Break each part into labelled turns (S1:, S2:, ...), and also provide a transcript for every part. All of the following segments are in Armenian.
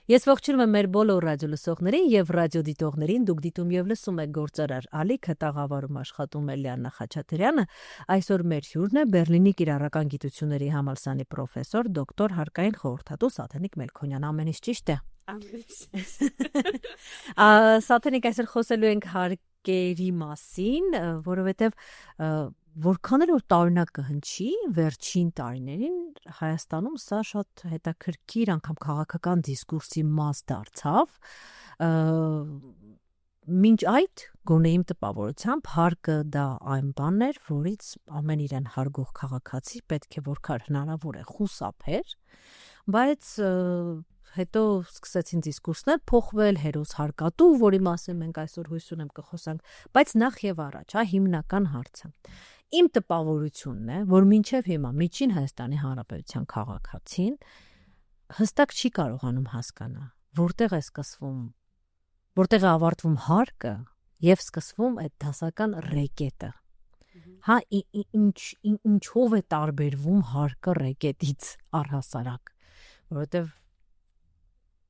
S1: Ես ողջունում եմ մեր բոլոր ռադիո լսողներին եւ ռադիո դիտողներին, դուք դիտում եւ լսում եք Գործարար Ալիքը, տաղավարում աշխատում է Լիաննա Խաչատրյանը։ Այսօր մեր հյուրն է Բեռլինի կիրառական գիտությունների համալսարանի պրոֆեսոր, դոկտոր հարկային խորհրդատու Սաթենիկ Մելքոնյան։ Ամեն ինչ ճիշտ է։ Սաթենիկ, այսօր խոսելու ենք հարկերի մասին, որովհետեւ որքան էլ որ տարօրինակ կհնչի, վերջին տարիներին Հայաստանում սա շատ հետաքրքիր անգամ քաղաքական դիսկուրսի մաս դարձավ։ Մինչ այդ գոնե իմ տպավորությամբ հարկը դա այն բանն էր, որից ամեն իրեն հարգող քաղաքացի պետք է որքան հնարավոր է խուսափեր, բայց հետո սկսեցին դիսկուրսներ փոխվել, հերոս հարկատու, որի մասին մենք այսօր հույս ունեմ կխոսանք, բայց նախ եւ առաջ, հիմնական հարցը։ Իմ տպավորությունն է, որ մինչև հիմա Միջին Հայաստանի Հանրապետության քաղաքացին հստակ չի կարողանում հասկանալ, որտեղ է սկսվում, որտեղ է ավարտվում հարկը եւ սկսվում այդ դասական ռեկետը։ Ինչով է տարբերվում հարկը ռեկետից առհասարակ, որովհետեւ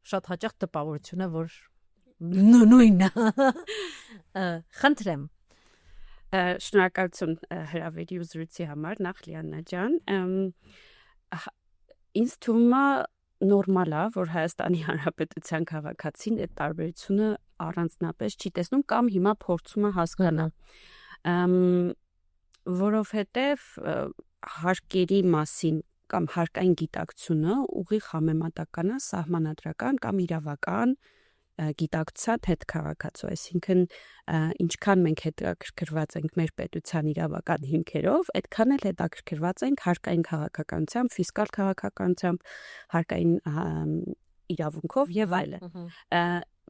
S1: շատ հաճախ տպավորություն է, որ նույնն է։ Խնդրեմ
S2: Շնորհակալություն հրավերի ու զրույցի համար, նախ Լիաննա ջան, ինձ թվում է նորմալ է, որ Հայաստանի Հանրապետության քաղաքացին այդ տարբերությունը առանձնապես չի տեսնում կամ հիմա փորձում է հասկանալ, որովհետև հարկերի մասին կամ հարկային գիտակցությունը ուղիղ համեմատական է սահմանադրական կամ իրավական գիտակցած հետ քաղաքացու, այսինքն ինչքան մենք հետաքրքրված ենք մեր պետության իրավական հիմքերով, այդքան էլ հետաքրքրված ենք հարկային քաղաքականությամբ, ֆիսկալ քաղաքականությամբ, հարկային իրավունքով եւ այլն։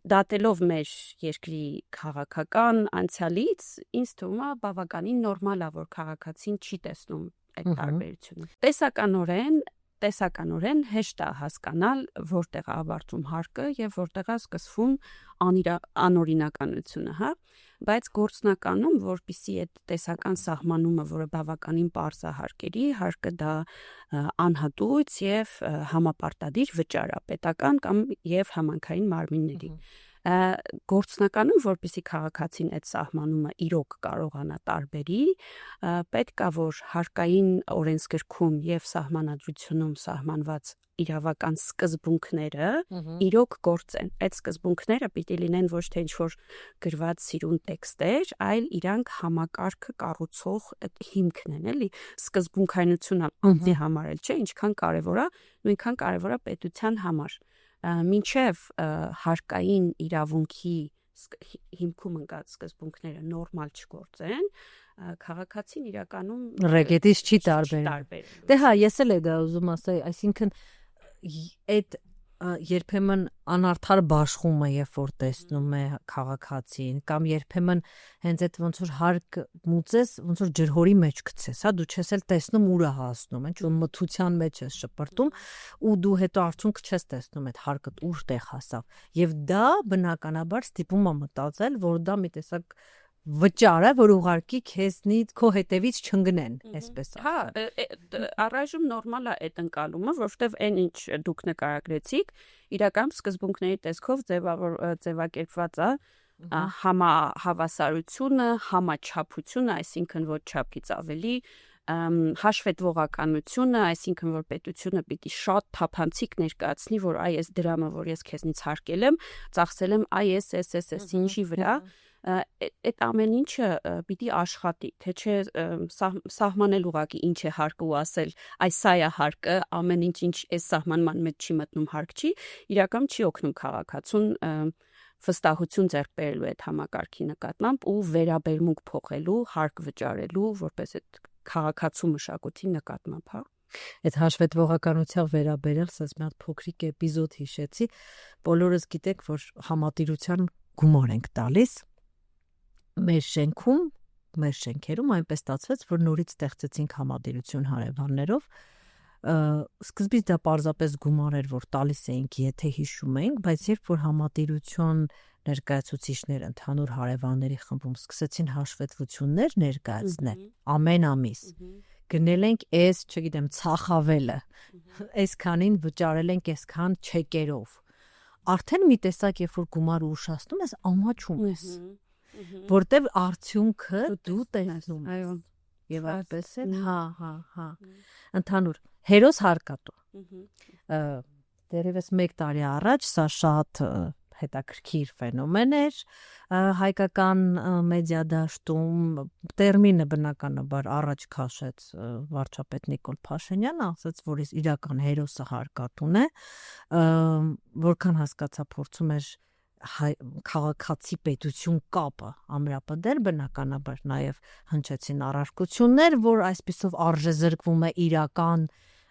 S2: Դատելով մեր երկրի քաղաքական անցյալից, ինձ թվում է բավականին նորմալ է, որ քաղաքացին չի տեսնում այդ տարբերությունը։ Տեսականորեն հեշտ է հասկանալ որտեղ է ավարտվում հարկը եւ որտեղ է սկսվում անօրինականությունը, բայց գործնականում, որպիսի այդ տեսական սահմանումը, որը բավականին պարզ է հարկերի, հարկը դա անհատույց եւ համապարտադիր վճար է պետական կամ եւ համանքային մարմինների։ Գործնականում, որպեսզի քաղաքացին այդ սահմանումը իրոք կարողանա տարբերի, պետք է որ հարկային օրենսգրքում եւ սահմանադրությունում սահմանված իրավական սկզբունքները իրոք գործեն։ Այդ սկզբունքները պիտի լինեն ոչ թե ինչ-որ գրված սիրուն տեքստեր, այլ իրանք համակարգը կառուցող հիմքն են, էլի։ Սկզբունքայնությունը ինձի համար էլ չէ, ինչքան կարևոր է, նույնքան կարևոր է պետության համար։ Մինչև հարկային իրավունքի հիմքում ընկած սկզբունքները նորմալ չգործեն, քաղաքացին իրականում
S1: ռեկետից չի տարբերում։ Դե ես էլ դա ուզում ասել, այսինքն այդ երբեմն անարդար բաշխումը, երբ որ տեսնում է քաղաքացին, կամ երբեմն հենց այդ ոնց որ հարկ մուծես, ոնց որ ջրհորի մեջ գցես, դու չես էլ տեսնում ուր է հասնում, ինչ որ մթության մեջ ես շպրտում ու դու հետո արդյունք չես տեսնում այդ հարկը ուր հասավ։ Եվ դա բնականաբար ստիպում է մտածել, որ դա մի տեսակ վճար է, որ ուղարկի քեզնից քո հետևից չընկնեն, այսպես ասած։
S2: Առայժմ նորմալ է այդ ընկալումը, որովհետև այն ինչ դուք նկարագրեցիք, իրական սկզբունքների տեսքով ձևակերպված է համահավասարությունը, համաչափությունը, այսինքն ոչ չափից ավելի, հաշվետվողականությունը, այսինքն որ պետությունը պիտի շատ թափանցիկ ներկայացնի, որ այս դրամը, որ ես քեզնից հարկել եմ, ծախսել եմ այս ինչի վրա, այդ ամեն ինչը պիտի աշխատի, թե չէ սահմանել ուղղակի ինչ է հարկը ու ասել, այս սա է հարկը, ամեն ինչ այս սահմանման մեջ չի մտնում հարկ չի, իրականում չի օգնում քաղաքացուն վստահություն ձեռք բերելու այդ համակարգի նկատմամբ ու վերաբերմունք փոխելու, հարկ վճարելու, որպես այդ քաղաքացու մշակույթի նկատմամբ,
S1: Այդ հաշվետվողականությամբ վերաբերել, ասես մի հատ փոքրիկ էպիզոդ հիշեցի, բոլորս գիտեք, որ համատիրության գումար ենք տալիս մեր շենքում, մեր շենքերում այնպես ստացվեց, որ նորից ստեղծեցինք համատիրություն հարևաններով, սկզբից դա պարզապես գումար էր, որ տալիս էինք, եթե հիշում ենք, բայց երբ որ համատիրություն ներկայացուցիչներ ընդհանուր հարևանների խմբում սկսեցին հաշվետվություններ ներկայացնել ամեն ամիս, գնել ենք այս, չգիտեմ, ցախավելը, այսքանին վճարել ենք այսքան չեկերով, արդեն մի տեսակ երբ որ գումարը ուշացնում ես, ամաչում ես, որտեվ արդյունքը դու տեսնում ես։
S2: Այո։
S1: Եվ այդպես էլ, հա։ Ընդհանուր հերոս հարկատու։ Դեռևս 1 տարի առաջ սա շատ հետաքրքիր ֆենոմեն էր հայկական մեդիա դաշտում, տերմինը բնականաբար առաջ քաշեց վարչապետ Նիկոլ Փաշինյանը, ասաց, որ իրական հերոսը հարկատուն է, որքան հասկացա փորձում էր քաղաքացի պետություն կապը ամրապնդել, բնականաբար նաև հնչեցին առարկություններ, որ այսպիսով արժեզրկվում է իրական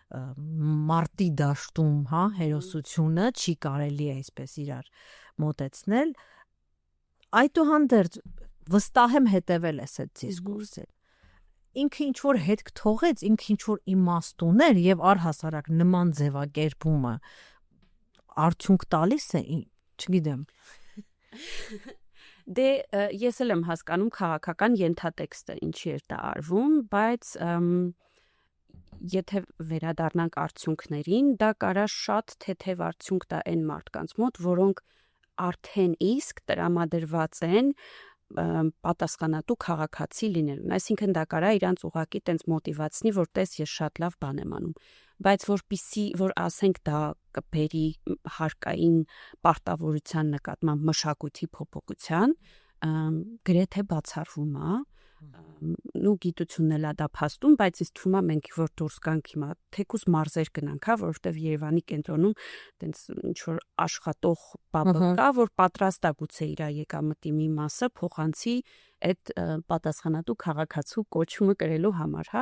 S1: մարտի դաշտում, հա, հերոսությունը չի կարելի է այսպես իրար մոտեցնել, այդուհանդերձ վստահ եմ հետևել ես այդ դիսկուրսին, ինքը ինչ որ հետք թողեց, ինքը ինչ որ իմաստ ուներ եւ առհասարակ նման ձևակերպումը արդյունք տալիս է, չգիտեմ։
S2: Դե ես էլ եմ հասկանում քաղաքական ենթատեքստը ինչի էր դա արվում, բայց եթե վերադառնանք արդյունքներին, դա կարա շատ թեթև արդյունք տա այն մարդկանց մոտ, որոնք արդեն իսկ տրամադրված են պատասխանատու քաղաքացի լինելուն։ Այսինքն դա կարա իրանց ուղղակի տենց մոտիվացնի, որ տես ես շատ լավ բան եմ անում։ Բայց որպիսի որ ասենք դա կբերի հարկային պարտավորության նկատմամբ մշակույթի փոփոխության, գրեթե բացառվում է, ու գիտությունն էլ դա փաստում, բայց ինձ թվում է մենք որ դուրս գանք հիմա թեկուզ մարզեր գնանք, հա, որովհետև Երևանի կենտրոնում տենց ինչ որ աշխատող բաբը կա, որ պատրաստ է գուցե իր եկամտի մի մասը փոխանցի այդ պատասխանատու քաղաքացու կոչումը կրելու համար, հա,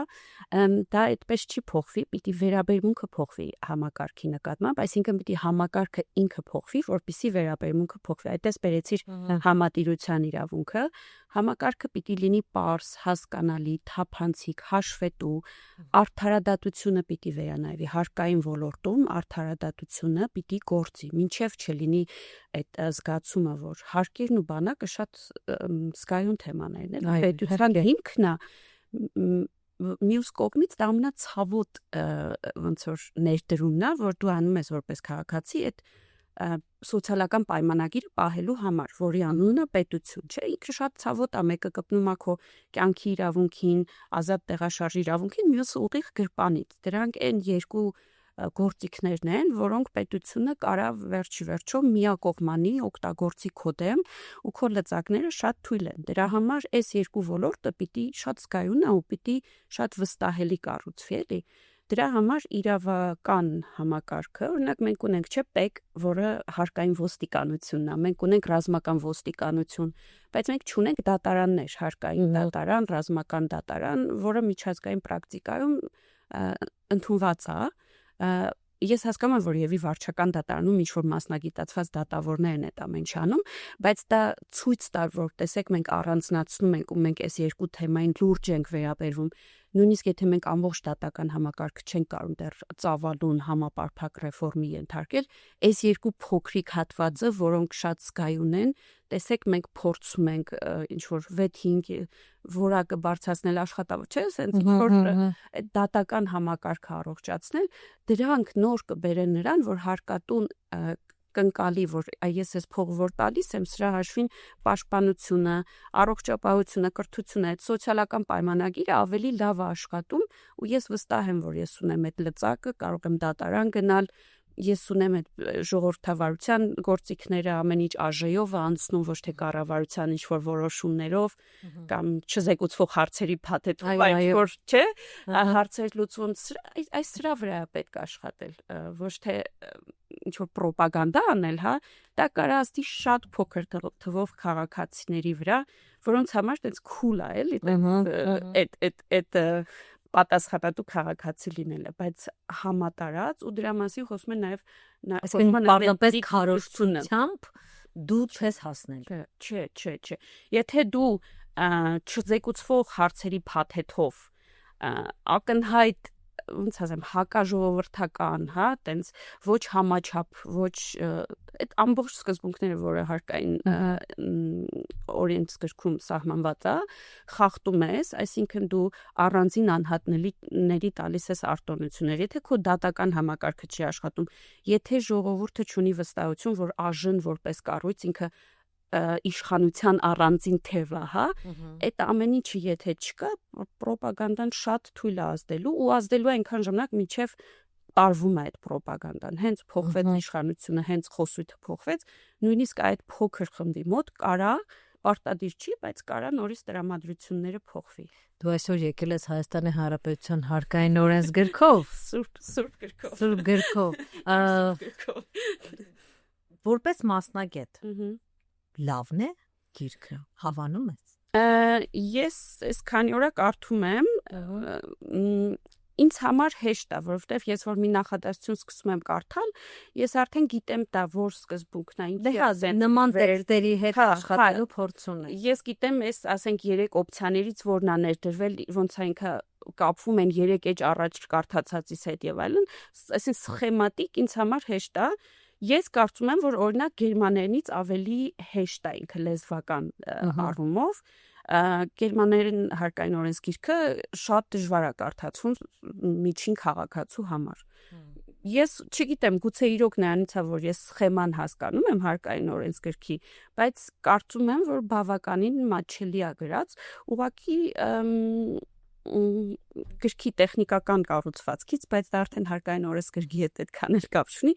S2: դա այդպես չի փոխվի, պիտի վերաբերմունքը փոխվի համակարգի նկատմամբ, այսինքն պիտի համակարգը ինքը փոխվի, որպեսզի վերաբերմունքը փոխվի։ Այդպես բերեցիր համատիրության իրավունքը, համակարգը պիտի լինի պարզ, հասկանալի, թափանցիկ, հաշվետու, արդարադատությունը պիտի վերանայվի, հարկային ոլորտում արդարադատությունը պիտի գործի, մինչև չլինի այդ զգացումը, որ հարկերն ու բանակը շատ զգայուն թեմաներն են, պետության հիմքն է, մյուս կողմից դա ամենացավոտ ոնց որ ներդրումն է, որ դու անում ես որպես քաղաքացի, այդ սոցիալական պայմանագիրը պահելու համար, որի անունը պետություն, չէ, ինքը շատ ցավոտ է, մեկը կպնում է քո կյանքի իրավունքին, ազատ տեղաշարժի իրավունքին, մյուսը ուղիղ գրպանից։ Դրանք այն երկու գործիքներն են, որոնք պետությունը կարա վերջի վերջո միակողմանի օգտագործի քո դեմ ու քո լծակները շատ թույլ են։ Դրա համար այս երկու ոլորտը պիտի շատ զգայուն է ու պիտի շատ վստահելի կառուցվի, էլի։ Դրա համար իրավական համակարգը, օրինակ մենք ունենք չէ ՊԵԿ, որը հարկային ոստիկանությունն է, մենք ունենք ռազմական ոստիկանություն, բայց մենք չունենք դատարաններ, հարկային դատարան, ռազմական դատարան, որը միջազգային պրակտիկայում ընդունված է։ Ես հասկանում եմ, որ եւի վարչական դատարանում ինչ որ մասնագիտացված դատավորներն այդ ամեն ինչ անում, բայց դա ցույց տար, որ տեսեք մենք առանձնացնում ենք ու մենք այս երկու թեմային լուրջ ենք վերաբերվում, նույնիսկ եթե մենք ամբողջ դատական համակարգը չենք կարող դեռ ծավալուն համապարփակ ռեֆորմի ենթարկել, այս երկու փոքրիկ հատվածը, որոնք շատ զգայուն են, տեսեք մենք փորձում ենք ինչ որ 6-5 որակը բարձրացնել աշխատավոր, չէ՞, ասենց ինչ որ դատական համակարգը առողջացնել, դրանք նոր կբերեն նրան, որ հարկատուն կնկալի, որ ես ես փող որ տալիս եմ, սրա հաշվին պաշտպանությունը, առողջապահությունը, կրթությունը, այդ սոցիալական պայմանագիրը ավելի լավ է աշխատում ու ես վստահ եմ, որ ես ունեմ այդ լծակը, կարող եմ դատարան գնալ, ես ունեմ այդ ժողովրդավարության գործիքները ամեն ինչ ԱԺ-ով անցնում, ոչ թե կառավարության ինչ որ որոշումներով կամ չզեկուցվող հարցերի փաթեթով, այլ որ չէ, հարցեր լուծում, այս սրա վրա է պետք աշխատել, ոչ թե ինչ որ ռոպագանդա անել, հա, դա կարա ասի շատ փոքր թվով քաղաքացիների վրա, որոնց համար այդպես cool է, էլի, այդ պատասխանատու քաղաքացի լինելը, բայց համատարած ու դրա մասին խոսում են նաև
S1: պարզապես քարոզությամբ դու չես հասնել։
S2: Չէ։ Եթե դու չզեկուցվող հարցերի փաթեթով ակնհայտ ոնց ասեմ, հակաժողովրդական, հա, տենց ոչ համաչափ, ոչ այդ ամբողջ սկզբունքները, որը հարկային օրենսգրքում սահմանված է, խախտում ես, այսինքն դու առանձին անհատների տալիս ես արտոնություններ, եթե քո դատական համակարգը չի աշխատում, եթե ժողովուրդը չունի վստահություն, որ ԱԺ-ն որպես կառույց ինքը իշխանության առանձին թև է, հա, այդ ամեն ինչը եթե չկա, պրոպագանդան շատ թույլ է ազդելու ու ազդելու է այնքան ժամանակ, մինչև տարվում է այդ պրոպագանդան, հենց փոխվեց իշխանությունը, հենց խոսույթը փոխվեց, նույնիսկ այդ փոքր խմբի մոտ կարա պարտադիր չի, բայց կարա նորից տրամադրությունները փոխվի։
S1: Դու այսօր եկել ես Հայաստանի Հանրապետության հարկային օրենսգրքով,
S2: Սուրբ
S1: գրքով։ Որպես մասնագետ, լավն է գիրքը, հավանում ես։
S2: Ես այս քանի օր կարդում եմ, ինձ համար հեշտ է, որովհետև ես որ մի նախադասություն սկսում եմ կարդալ, ես արդեն գիտեմ դա որ սկզբունքն է,
S1: դե հա, նման տեքստերի հետ աշխատելու փորձ ունեմ։
S2: Ես գիտեմ, այս ասենք 3 օպցիաներից որն է ներդրվել, ոնց է ինքը կապվում են 3 էջ առաջ կարդացածից հետ եւ այլն, այսինքն սխեմատիկ ինձ համար հեշտ է։ Ես կարծում եմ, որ օրինակ գերմաներենից ավելի հեշտ է ինքը լեզվական առումով, գերմաներեն հարկային օրենսգիրքը շատ դժվար է կարդացվում միջին քաղաքացու համար։ Ես չգիտեմ, գուցե իրոք նրանից է, որ ես սխեման հասկանում եմ հարկային օրենսգրքի, բայց կարծում եմ, որ բավականին մատչելի է գրած, ուղղակի գրքի տեխնիկական կառուցվածքից, բայց դա արդեն հարկային օրենսգրքի հետ այդքան էլ կապ չունի,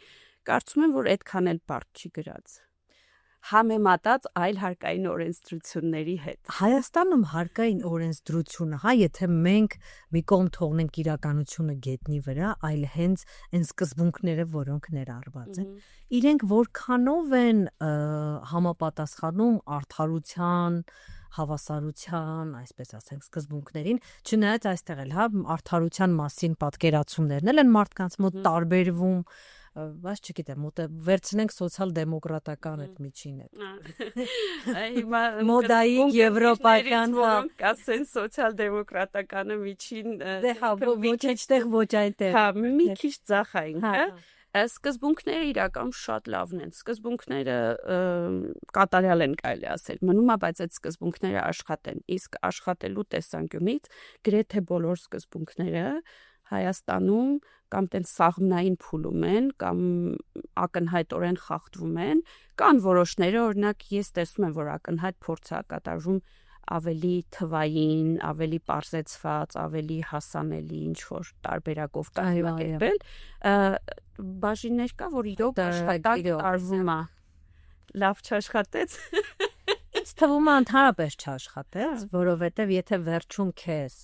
S2: կարծում եմ, որ այդքան էլ բարդ չի գրած։ Համեմատած այլ հարկային օրենսդրությունների հետ։
S1: Հայաստանում հարկային օրենսդրությունը, հա, եթե մենք մի կողմ թողնենք իրականությունը գետնի վրա, այլ հենց այն սկզբունքները, որոնք ներառված են, իրենք որքանով են համապատասխանում արդարության, հավասարության, այսպես ասենք, սկզբունքներին, չնայած այստեղ էլ, հա, արդարության մասին պատկերացումներն են մարդկանց մոտ տարբերվում, բայց չգիտեմ, վերցնենք սոցիալ-դեմոկրատական այդ միջինը։
S2: Հիմա
S1: մոդայի եվրոպական,
S2: որոնք ասեն սոցիալ-դեմոկրատականը միջին,
S1: դե հա, ոչ այդտեղ, ոչ այնտեղ։
S2: Հա, մի քիչ ձախ է ինքը։ Սկզբունքները իրականում շատ լավն են։ Սկզբունքները կատարյալ են, կարելի ասել։ Մնում է, բայց այդ սկզբունքները աշխատեն։ Իսկ աշխատելու տեսանկյունից գրեթե բոլոր սկզբունքները Հայաստանում կամ տենց սաղմնային փուլում են, կամ ակնհայտորեն խախտվում են, կան որոշները, օրինակ ես տեսնում եմ, որ ակնհայտ փորձ է կատարվում ավելի թվային, ավելի պարզեցված, ավելի հասանելի ինչ-որ տարբերակով կազմակերպել, բաժիններ կա, որ իրոք տարվում է, լավ չաշխատեց։
S1: Ինձ թվում է ընդհանրապես չաշխատեց, որովհետև եթե վերջում քեզ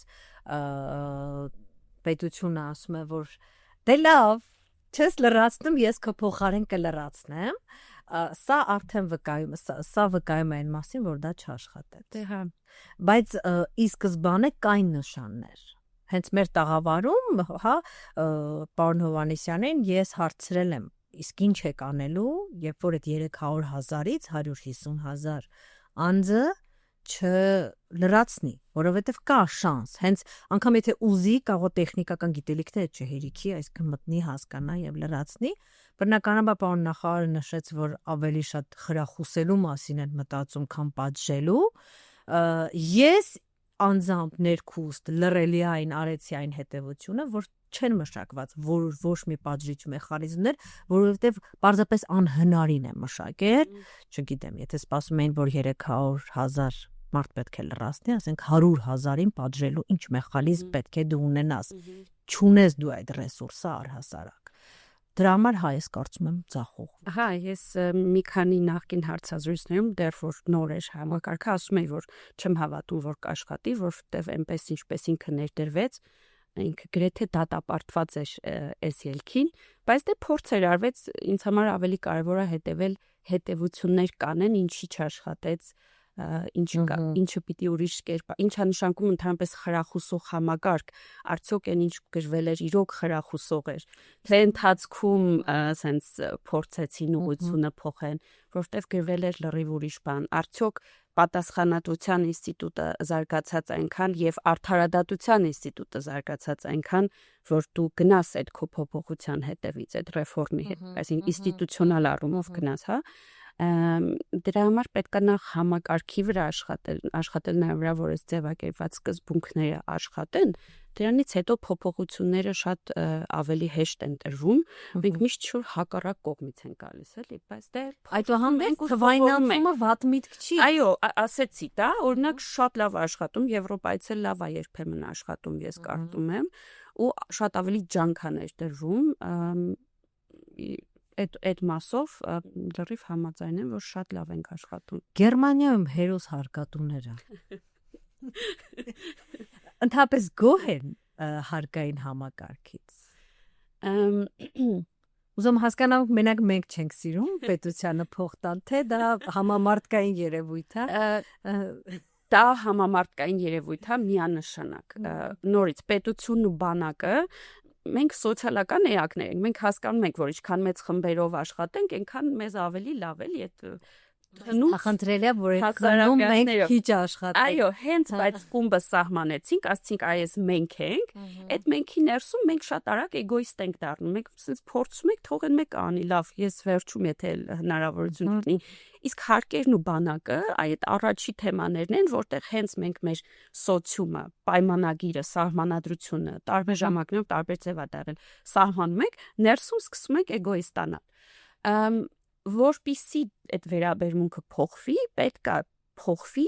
S1: պետությունը ասում է, որ դե լավ, չես լրացնում, ես քո փոխարեն կլրացնեմ, սա արդեն վկայում է, սա վկայում է այն մասին, որ դա չաշխատեց։
S2: Դե հա։
S1: Բայց ի սկզբանե կային նշաններ։ Հենց մեր տաղավարում, հա, պարոն Հովհաննիսյանին ես հարցրել եմ, իսկ ինչ եք անելու, երբ որ այդ 300,000-ից 150,000 անձը չլրացնի, որովհետև կա շանս, հենց անգամ եթե ուզի, կարող տեխնիկական գիտելիքները չհերիքի, այսինքն մտնի, հասկանա եւ լրացնի, բնականաբար պարոն նախարարը նշեց, որ ավելի շատ խրախուսելու մասին են մտածում, քան պատժելու, ես անձամբ ներքուստ լրելի այն արեցի այն հետևությունը, որ չեն մշակված ոչ մի պատժիչ մեխանիզմներ, որովհետև պարզապես անհնարին է մշակել, չգիտեմ, եթե սպասում էին, որ 300,000 մարդ պետք է լրացնի, ասենք 100,000-ին պատժելու ինչ մեխանիզմ պետք է դու ունենաս, չունես դու այդ ռեսուրսը առհասարակ։ Դրա համար հա ես կարծում եմ ծախող։
S2: Հա, ես մի քանի նախկին հարցազրույցներում դեռ որ նոր էր համակարգը, ասում էի, որ չեմ հավատում, որ կաշխատի, որովհետև այնպես ինչպես ինքը ներդրվեց, ինքը գրեթե դատապարտված էր այս ելքին, բայց դե փորձեր արվեց, ինձ համար ավելի կարևոր է հետևել հետևություններ կանեն, ինչի չաշխատեց, ինչը պիտի ուրիշ կերպ, ինչա նշանակում ընդհանրապես խրախուսող համակարգ, արդյոք այն ինչ գրվել էր իրոք խրախուսող էր, թե ընթացքում ասենց փորձեցին ուղղությունը փոխեն, որովհետև գրվել էր լրիվ ուրիշ բան, արդյոք պատասխանատվության ինստիտուտը զարգացած այնքան եւ արդարադատության ինստիտուտը զարգացած այնքան, որ դու գնաս այդ քո փոփոխության հետևից, այդ ռեֆորմի հետ, այսինքն ինստիտուցիոնալ առումով գնաս, հա։ Դրա համար պետք է նախ համակարգի վրա աշխատել նաև վրա, որ այս ձևակերպված սկզբունքները աշխատեն, դրանից հետո փոփոխությունները շատ ավելի հեշտ են տրվում, մենք միշտ շուտ հակառակ կողմից ենք գալիս, էլի, բայց դե
S1: այդուհանդերձ թվայնացումը վատ միտք չի։
S2: Այո, ասեցի, դա օրինակ շատ լավ աշխատում, Եվրոպայից էլ լավ է երբեմն աշխատում, ես կարծում եմ, ու շատ ավելի ջանքաներ տրվում, այդ մասով լրիվ համաձայն եմ, որ շատ լավ ենք աշխատում։
S1: Գերմանիայում հերոս հարկատուները ընդհանրապես գոհ են հարկային համակարգից։ Ուզում հասկանամ, մենակ մենք չենք սիրում պետությանը փող տալ, թե դա համամարտկային երևույթ է։
S2: Դա համամարտկային երևույթ է միանշանակ։ Նորից պետությունն ու բանակը մենք սոցիալական էակներ ենք, մենք հասկանում ենք, որ ինչքան մեծ խմբերով աշխատենք, այնքան մեզ ավելի լավ էլի այդ
S1: Խնդրել է, որ այդ խմբում մենք քիչ աշխատենք։
S2: Այո, հենց բայց խումբը սահմանեցինք, ասացինք այս մենք ենք, այդ մենքի ներսում մենք շատ արագ էգոիստ ենք դառնում։ Մենք ասես փորձում ենք թող այն մեկը անի, լավ, ես վերջում եթե հնարավորություն ունի։ Իսկ հարկերն ու բանակը այդ առաջի թեմաներն են, որտեղ հենց մենք մեր սոցիումը, պայմանագիրը, սահմանադրությունը, տարբեր ժամանակներում տարբեր ձև է դարել, սահմանում ենք, ներսում սկսում ենք էգոիստանալ։ Որպեսզի այդ վերաբերմունքը փոխվի, պետք է փոխվի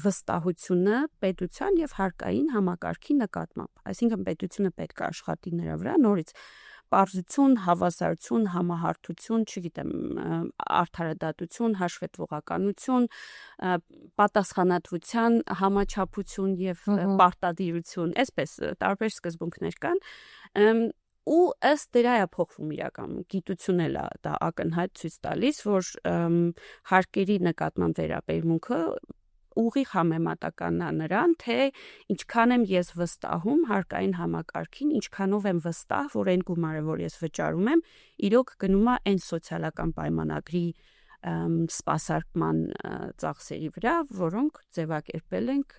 S2: վստահությունը պետության եւ հարկային համակարգի նկատմամբ։ Այսինքն պետությունը պետք է աշխատի նրա վրա, նորից պարզություն, հավասարություն, համահարթություն, չգիտեմ, արդարադատություն, հաշվետվողականություն, պատասխանատվության համաչափություն եւ պարտադիրություն, այսպես տարբեր սկզբունքներ կան, ու ըստ դրա է փոխվում իրականում գիտությունն էլ դա ակնհայտ ցույց տալիս, որ հարկերի նկատմամբ վերաբերմունքը ուղիղ համեմատական է նրան, թե ինչքան եմ ես վստահում հարկային համակարգին, ինչքանով եմ վստահ, որ այն գումարը, որ ես վճարում եմ, իրոք գնում է այն սոցիալական պայմանագրի սպասարկման ծախսերի վրա, որոնք ձևակերպել ենք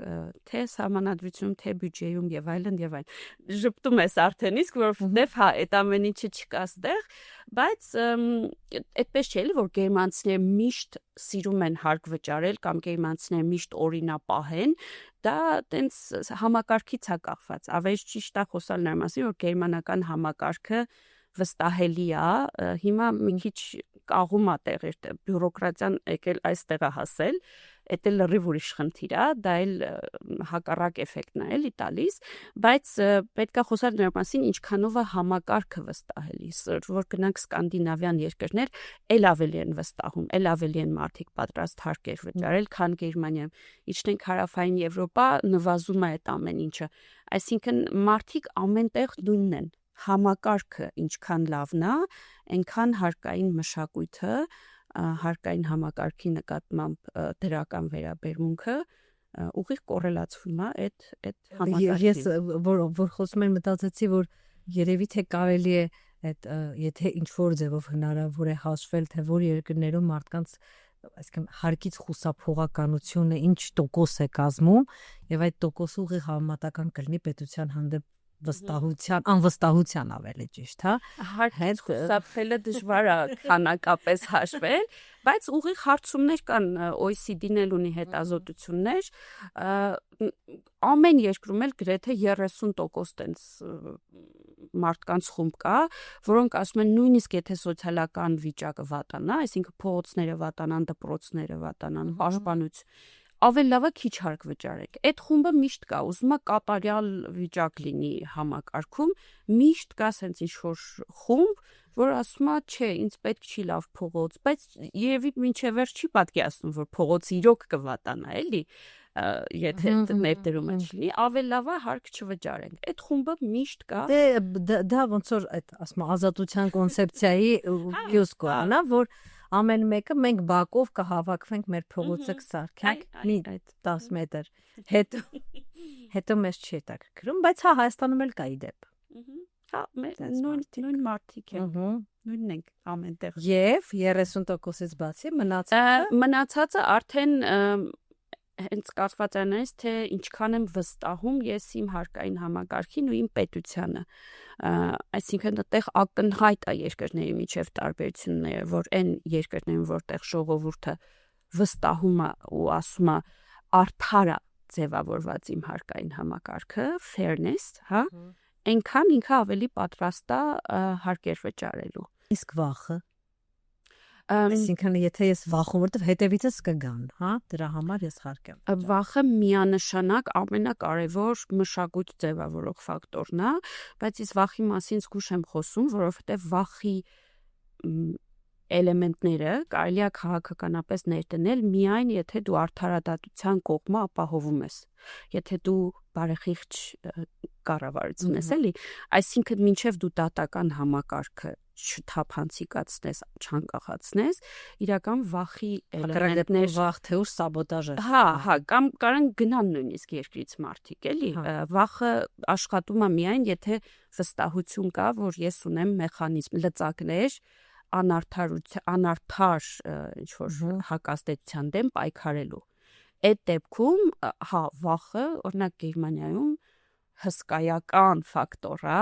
S2: թե սահմանադրությունում, թե բյուջեում եւ այլն եւ այլն։ Ժպտում ես արդեն իսկ, որովհետեւ հա, այդ ամեն ինչը չկա ստեղ, բայց այդպես չէ՞ որ գերմանցիները միշտ սիրում են հարկ վճարել կամ գերմանցիները միշտ օրինապահ են, դա տենց համակարգից է կախված։ Ավելի ճիշտ է խոսալ նրա մասին, որ գերմանական համակարգը վստահելի է, հիմա մի քիչ կաղում է տեղեր, բյուրոկրատիան եկել այստեղ է հասել, դա լրիվ ուրիշ խնդիր է, դա էլ հակառակ էֆեկտն է էլի տալիս, բայց պետք է խոսալ նրա մասին, ինչքանով է համակարգը վստահելի, որ գնանք սկանդինավյան երկրներ, էլ ավելի են վստահում, էլ ավելի են մարդիկ պատրաստ հարկեր վճարել, քան Գերմանիայում։ Իջնենք հարավային Եվրոպա, նվազում է այդ ամեն ինչը, այսինքն մարդիկ ամենտեղ նույնն են։ Համակարգը ինչքան լավն է, այնքան հարկային մշակույթը, հարկային համակարգի նկատմամբ դրական վերաբերմունքը ուղիղ կորելացվում է այդ համակարգին։
S1: Ես որ խոսում եմ մտածեցի, որ երևի թե կարելի է այդ եթե ինչ որ ձևով հնարավոր է հաշվել, թե որ երկրներում մարդկանց այսինքն հարկից խուսափողականությունը ինչ տոկոս է կազմում, եւ այդ տոկոսը ուղիղ համեմատական կլինի պետության հանդեպ անվստահության ավելի ճիշտ, հա։
S2: Հարկից խուսափելը դժվար է քանակապես հաշվել, բայց ուղիղ հարցումներ կան, OECD-ն էլ ունի հետազոտություններ, ամեն երկրում էլ գրեթե 30% տենց մարդկանց խումբ կա, որոնք ասում են նույնիսկ եթե սոցիալական վիճակը վատանա, այսինքն փողոցները վատանան, դպրոցները վատանան, պաշտպանություն ավելի լավ է քիչ հարկ վճարեք։ Այդ խումբը միշտ կա, ուզում է կատարյալ վիճակ լինի համակարգում, միշտ կա սենց ինչ-որ խումբ, որ ասում է, չէ, ինձ պետք չի լավ փողոց, բայց երևի մինչև վերջ չի պատկերացնում, որ փողոցը իրոք կվատանա, էլի, եթե ներդրումը չլինի, ավելի լավ է հարկ չվճարենք։ Այդ խումբը միշտ կա։
S1: Դա ոնց որ այդ ասում ազատության կոնցեպցիայի մյուս կողմն է, որ ամեն մեկը մենք բակով կհավաքվենք մեր փողոցը կսարքենք մի 10 մետր հետո մեզ չի հետաքրքրում, բայց հա Հայաստանում էլ կա իդեպ։
S2: Հա, նույն մարդիկ են, նույնն ենք ամենտեղ։
S1: Եվ 30%-ից բացի մնացածը
S2: արդեն հենց կախված այնից, թե ինչքան եմ վստահում ես իմ հարկային համակարգին ու իմ պետությանը։ Այսինքն այդտեղ ակնհայտ է երկրների միջև տարբերությունները, որ այն երկրներում, որտեղ ժողովուրդը վստահում է ու ասում է արդար է ձևավորված իմ հարկային համակարգը, fairness, հա, այնքան ինքը ավելի պատրաստ է հարկեր վճարելու։
S1: Իսկ վախը այսինքն եթե ես վախում, որտեվ հետևիցս կգան, հա, դրա համար ես հարկ եմ։
S2: Վախը միանշանակ ամենակարևոր մշակույթ ձևավորող ֆակտորն է, բայց ես վախի մասին զգուշ եմ խոսում, որովհետև վախի էլեմենտները կարելի է քաղաքականապես ներդնել միայն եթե դու արդարադատության կողմը ապահովում ես, եթե դու բարեխիղճ կառավարություն ես, էլի, այսինքն մինչև դու դատական համակարգը չթափանցիկացնես, չանկախացնես, իրական վախի էլեմենտներ,
S1: վախ թե ուր սաբոտաժ է։
S2: Հա, կամ կարան գնան նույնիսկ երկրից մարդիկ, էլի, վախը աշխատում է միայն եթե վստահություն կա, որ ես ունեմ մեխանիզմ, լծակներ անարդար ինչ-որ հակազդեցության դեմ պայքարելու։ Այդ դեպքում, հա, վախը, օրինակ Գերմանիայում հսկայական ֆակտոր է,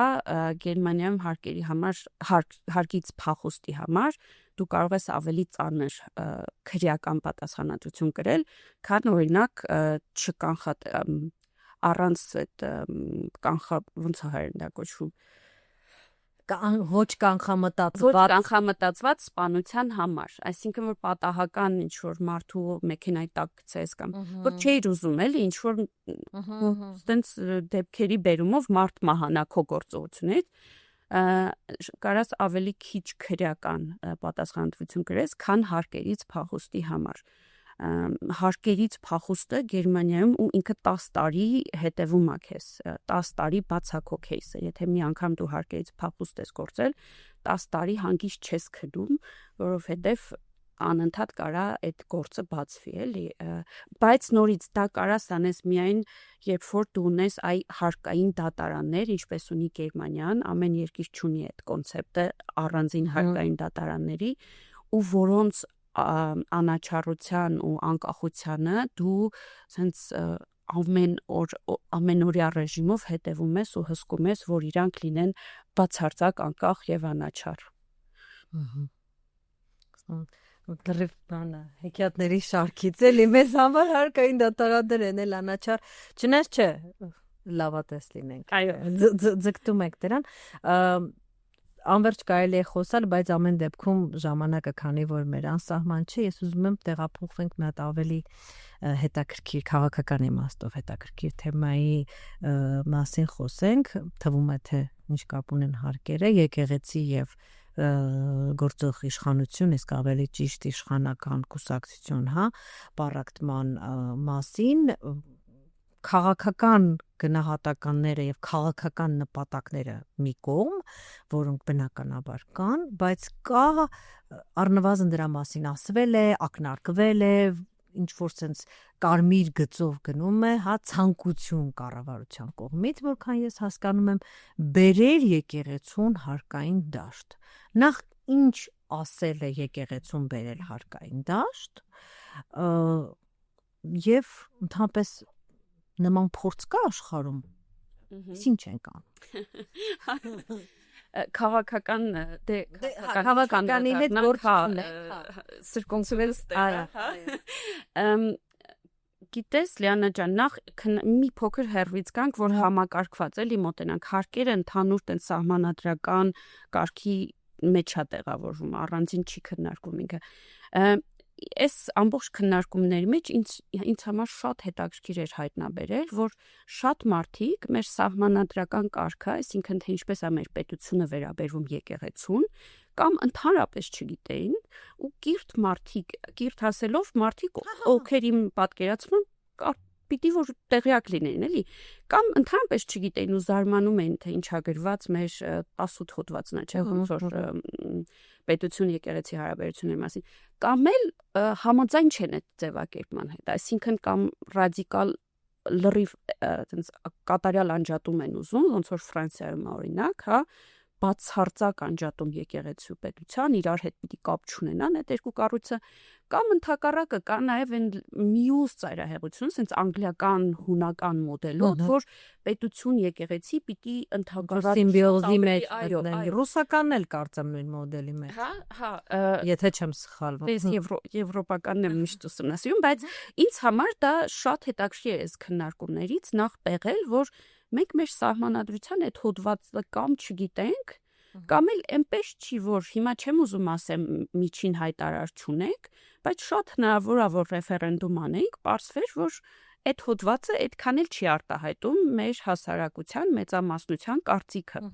S2: Գերմանիայում հարկից փախուստի համար դու կարող ես ավելի ծանր քրեական պատասխանատվություն կրել, քան օրինակ առանց այդ ոնց է հայերեն դա կոչվում,
S1: ոչ
S2: կանխամտածված սպանության համար, այսինքն որ պատահական ինչ որ մարդու մեքենայի տակ գցես կամ որ չէիր ուզում էլի ինչ որ այդպես դեպքերի բերումով մարդ մահանա քո գործողությունից, կարաս ավելի քիչ քրեական պատասխանատվություն կրես, քան հարկերից փախուստի համար։ Հարկերից փախուստը Գերմանիայում ու ինքը 10 տարի հետևում է քեզ, 10 տարի բացակո кейսը, եթե մի անգամ դու հարկերից փախուստ ես գործել, 10 տարի հանգիստ չես քնում, որովհետև անընդհատ կարա այդ գործը բացվի, էլի, բայց նորից դա կարաս անես միայն երբ որ դու ունես հարկային դատարաններ, ինչպես ունի Գերմանիան, ամեն երկիր չունի այդ կոնցեպտը առանձին հարկային դատարանների, ու որոնց անաչառության ու անկախությանը դու սենց ամենօրյա ռեժիմով հետևում ես ու հսկում ես, որ իրանք լինեն բացարձակ անկախ եւ անաչառ։
S1: Լրիվ բանը հեքիաթների շարքից էլի մեզ համար հարկային դատարաններ են էլ անաչառ, չնայած չէ, լավատես լինենք։
S2: Այո,
S1: ձգտում եք դրան։ Անverջ կարելի է խոսալ, բայց ամեն դեպքում ժամանակը, քանի որ մեր անսահման չէ, ես ուզում եմ տեղափոխվենք մի հատ ավելի հետաքրքիր քաղաքական իմաստով հետաքրքիր թեմայի մասին խոսենք, թվում է թե ինչ կապ ունեն հարկերը, եկեղեցի եւ գործող իշխանություն, իսկ ավելի ճիշտ իշխանական կուսակցություն, հա, պառակտման մասին, քաղաքական գնահատականները եւ քաղաքական նպատակները մի կողմ, որոնք բնականաբար կան, բայց կա առնվազն դրա մասին ասվել է, ակնարկվել է, ինչ որ sense կարմիր գծով գնում է, հա, ցանկություն կառավարության կողմից, որքան ես հասկանում եմ, բերեր եկեղեցուն հարկային դաշտ։ Նախ ինչ ասել է եկեղեցուն բերել հարկային դաշտ, եւ ընդհանրապես նման փորձ կա աշխարհում։ Ինչ ենք անում։
S2: Քաղաքականի հետ գործ
S1: սրկոնցվել
S2: Գիտես, Լիանա ջան, նախ մի փոքր հեռվից գանք, որ համակարգված էլի մոտենանք, հարկերը ընդհանուր տեն սահմանադրական կարգի մեջ է տեղավորվում, առանձին չի քննարկում ինքը։ Այս ամբողջ քննարկումների մեջ ինձ համար շատ հետաքրքիր էր հայտնաբերել, որ շատ մարդիկ մեր սահմանադրական կարգը, այսինքն թե ինչպես է մեր պետությունը վերաբերվում եկեղեցուն, կամ ընդհանրապես չգիտեին, ու կիրթ ասելով մարդիկ, ովքեր իմ պատկերացնում պիտի որ տեղյակ լինեն, էլի, կամ ընդհանրապես չգիտեին ու զարմանում էին, թե ինչա գրված մեր 18 հոդվածն է, չէ՞, ոնց որ պետություն եկեղեցի հարաբերությունների մասին, կամ էլ համաձայն չեն այդ ձևակերպման հետ, այսինքն կամ ռադիկալ լրիվ այտենց կատարյալ անջատում են ուզում, ոնց որ Ֆրանսիայում օրինակ, հա, բացարձակ անջատում եկեղեցու պետության, իրար հետ պիտի կապ չունենան այդ երկու կառույցը, Կամ ընդհակառակը կա նաև այն մյուս ծայրահեղություն, ասենց անգլիական, հունական մոդելով, որ պետություն եկեղեցի պիտի ընդհանրապես
S1: սիմբիոզի մեջ մտնեն։ Ռուսականն էլ կարծեմ նույն մոդելի մեջ։
S2: Հա,
S1: եթե չեմ սխալվում։
S2: Ես եվրոպականն եմ միշտ ուսումնասիրում, բայց ինձ համար դա շատ հետաքրքիր է այս քննարկումներից նախ եղել, որ մենք մեր սահմանադրության այդ հոդվածը կամ չգիտենք, կամ էլ այնպես չի, որ հիմա չեմ ուզում ասեմ միջին հայտարար չունենք, բայց շատ հնարավոր է, որ ռեֆերենդում անենք, պարզվեր, որ այդ հոդվածը այդքան էլ չի արտահայտում մեր հասարակության մեծամասնության կարծիքը։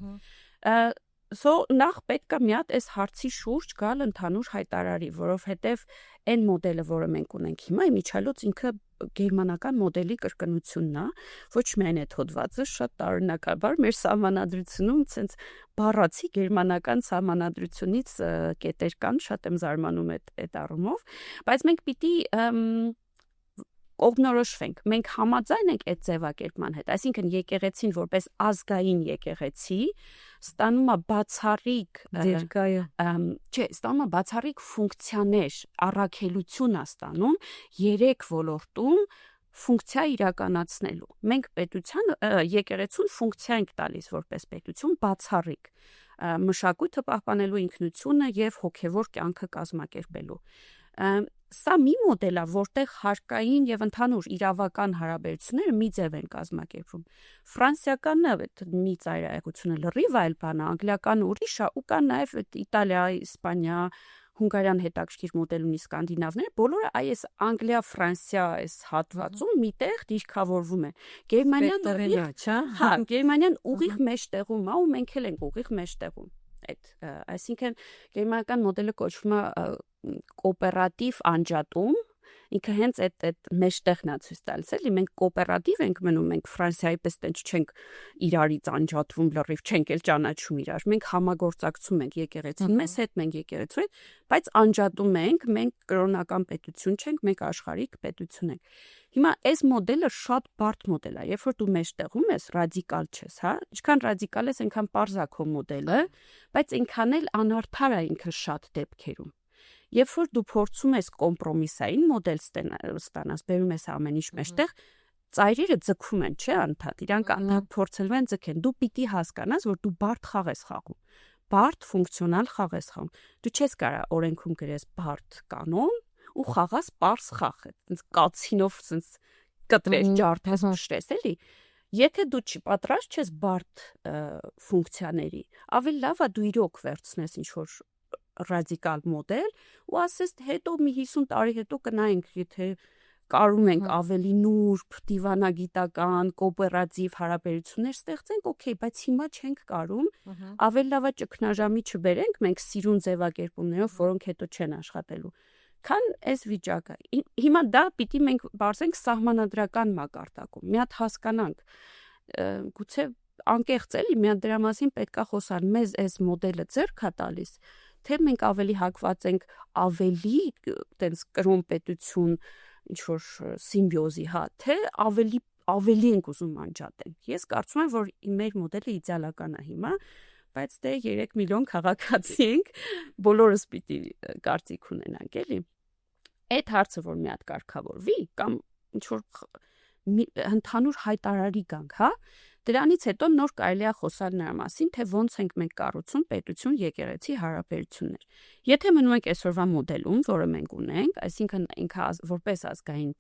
S2: Նախ պետք է մի հատ այս հարցի շուրջ գալ ընդհանուր հայտարարի, որովհետև այն մոդելը, որը մենք ունենք հիմա, իմիջիալոց ինքը գերմանական մոդելի կրկնությունն է, ոչ միայն այդ հոդվածը, շատ տարօրինակաբար մեր սահմանադրությունում ցենց բառացի գերմանական սահմանադրությունից կետեր կան, շատ եմ զարմանում այդ առումով, բայց մենք պիտի կողմնորոշվենք, մենք համաձայն ենք այդ ձևակերպման հետ, այսինքն եկեղեցին որպես ազգային եկեղեցի ստանում է բացառիկ ստանում է բացառիկ ֆունկցիաներ, առաքելություն է ստանում 3 ոլորտում ֆունկցիա իրականացնելու։ Մենք եկեղեցուն ֆունկցիա ենք տալիս որպես պետություն բացառիկ մշակույթը պահպանելու, ինքնությունը եւ հոգեվոր կյանքը կազմակերպելու։ Սա մի մոդել է, որտեղ հարկային եւ ընդհանուր իրավական հարաբերությունները մի ձև են կազմակերպվում։ Ֆրանսիականն մի ծայրահեղությունը լրիվ այլ բան է, անգլիականը ուրիշ է, ու կա նաեւ Իտալիա, Իսպանիա, հունգարյան հետաքրքիր մոդել ունի սկանդինավները, բոլորը այս Անգլիա-Ֆրանսիա այս հատվածում միտեղ դիրքավորվում է։ Գերմանիան ուղիղ մեջտեղում է, ու մենք էլ ենք ուղիղ մեջտեղում։ Այսինքն գերմանական մոդելը կոչվում է կոոպերատիվ անջատում, ինքը հենց այդ մեջտեղն է ցույց տալիս, էլի մենք կոոպերատիվ ենք մնում, մենք Ֆրանսիայի պես տենց չենք իրարից անջատվում լրիվ, չենք էլ ճանաչում իրար, մենք համագործակցում ենք եկեղեցին մեզ հետ, մենք եկեղեցու հետ, բայց անջատում ենք, մենք կրոնական պետություն չենք, մենք աշխարհիկ պետություն ենք։ Հիմա այս մոդելը շատ բարդ մոդել է, երբ որ դու մեջտեղում ես, ռադիկալ չես, հա, ինչքան ռադիկալ ես, այնքան պարզ է քո մոդելը, բայց այնքան էլ անարդար է ինքը շատ դեպքերում։ Երբ որ դու փորձում ես կոմպրոմիսային մոդել ստանաս, բերում ես ամեն ինչ մեջտեղ, ծայրերը ձգում են, չէ՞, անդադ, իրանք անդադ փորձելու են ձգեն, դու պիտի հասկանաս, որ դու բարդ խաղ ես խաղում, բարդ ֆունկցիոնալ խաղ ես խաղում։ Դու չես կարող օրենքում գրես բարդ կանոն ու խաղաս պարզ խաղ, այնց կացինով այնց կտրես, ջարդես, շրես, էլի։ Եթե դու չպատրաստ ես բարդ ֆունկցիաների, ավելի լավ է դու իրոք վերցնես ինչ որ ռադիկալ մոդել ու ասես հետո մի 50 տարի հետո կնայենք, եթե կարում ենք ավելի նուրբ, դիվանագիտական, կոոպերատիվ հարաբերություններ ստեղծենք, օքեյ, բայց հիմա չենք կարում, ավելի լավ է ճգնաժամի չբերենք մենք սիրուն ձևակերպումներով, որոնք հետո չեն աշխատելու։ Քան այս վիճակը։ Հիմա դա պիտի մենք բարձենք սահմանադրական մակարդակում։ Մի հատ հասկանանք, գուցե անկեղծ էլի, մի հատ դրա մասին պետքա խոսալ, մեզ այս մոդելը ձեռք է տալիս, թե մենք ավելի հակված ենք ավելի տենց կրոն պետություն ինչ որ սիմբիոզի, հա, թե ավելի ենք ուզում անջատենք։ Ես կարծում եմ, որ մեր մոդելը իդեալական է հիմա, բայց դե 3 միլիոն քաղաքացի ենք, բոլորս պիտի կարծիք ունենանք, էլի։ Այդ հարցը որ մի հատ կարգավորվի կամ ինչ որ ընդհանուր հայտարարի գանք, հա, դրանից հետո նոր կարելի է խոսալ նրա մասին, թե ոնց ենք մենք կառուցում պետություն եկեղեցի հարաբերություններ։ Եթե մնում ենք այսօրվա մոդելում, որը մենք ունենք, այսինքն ինքը որպես ազգային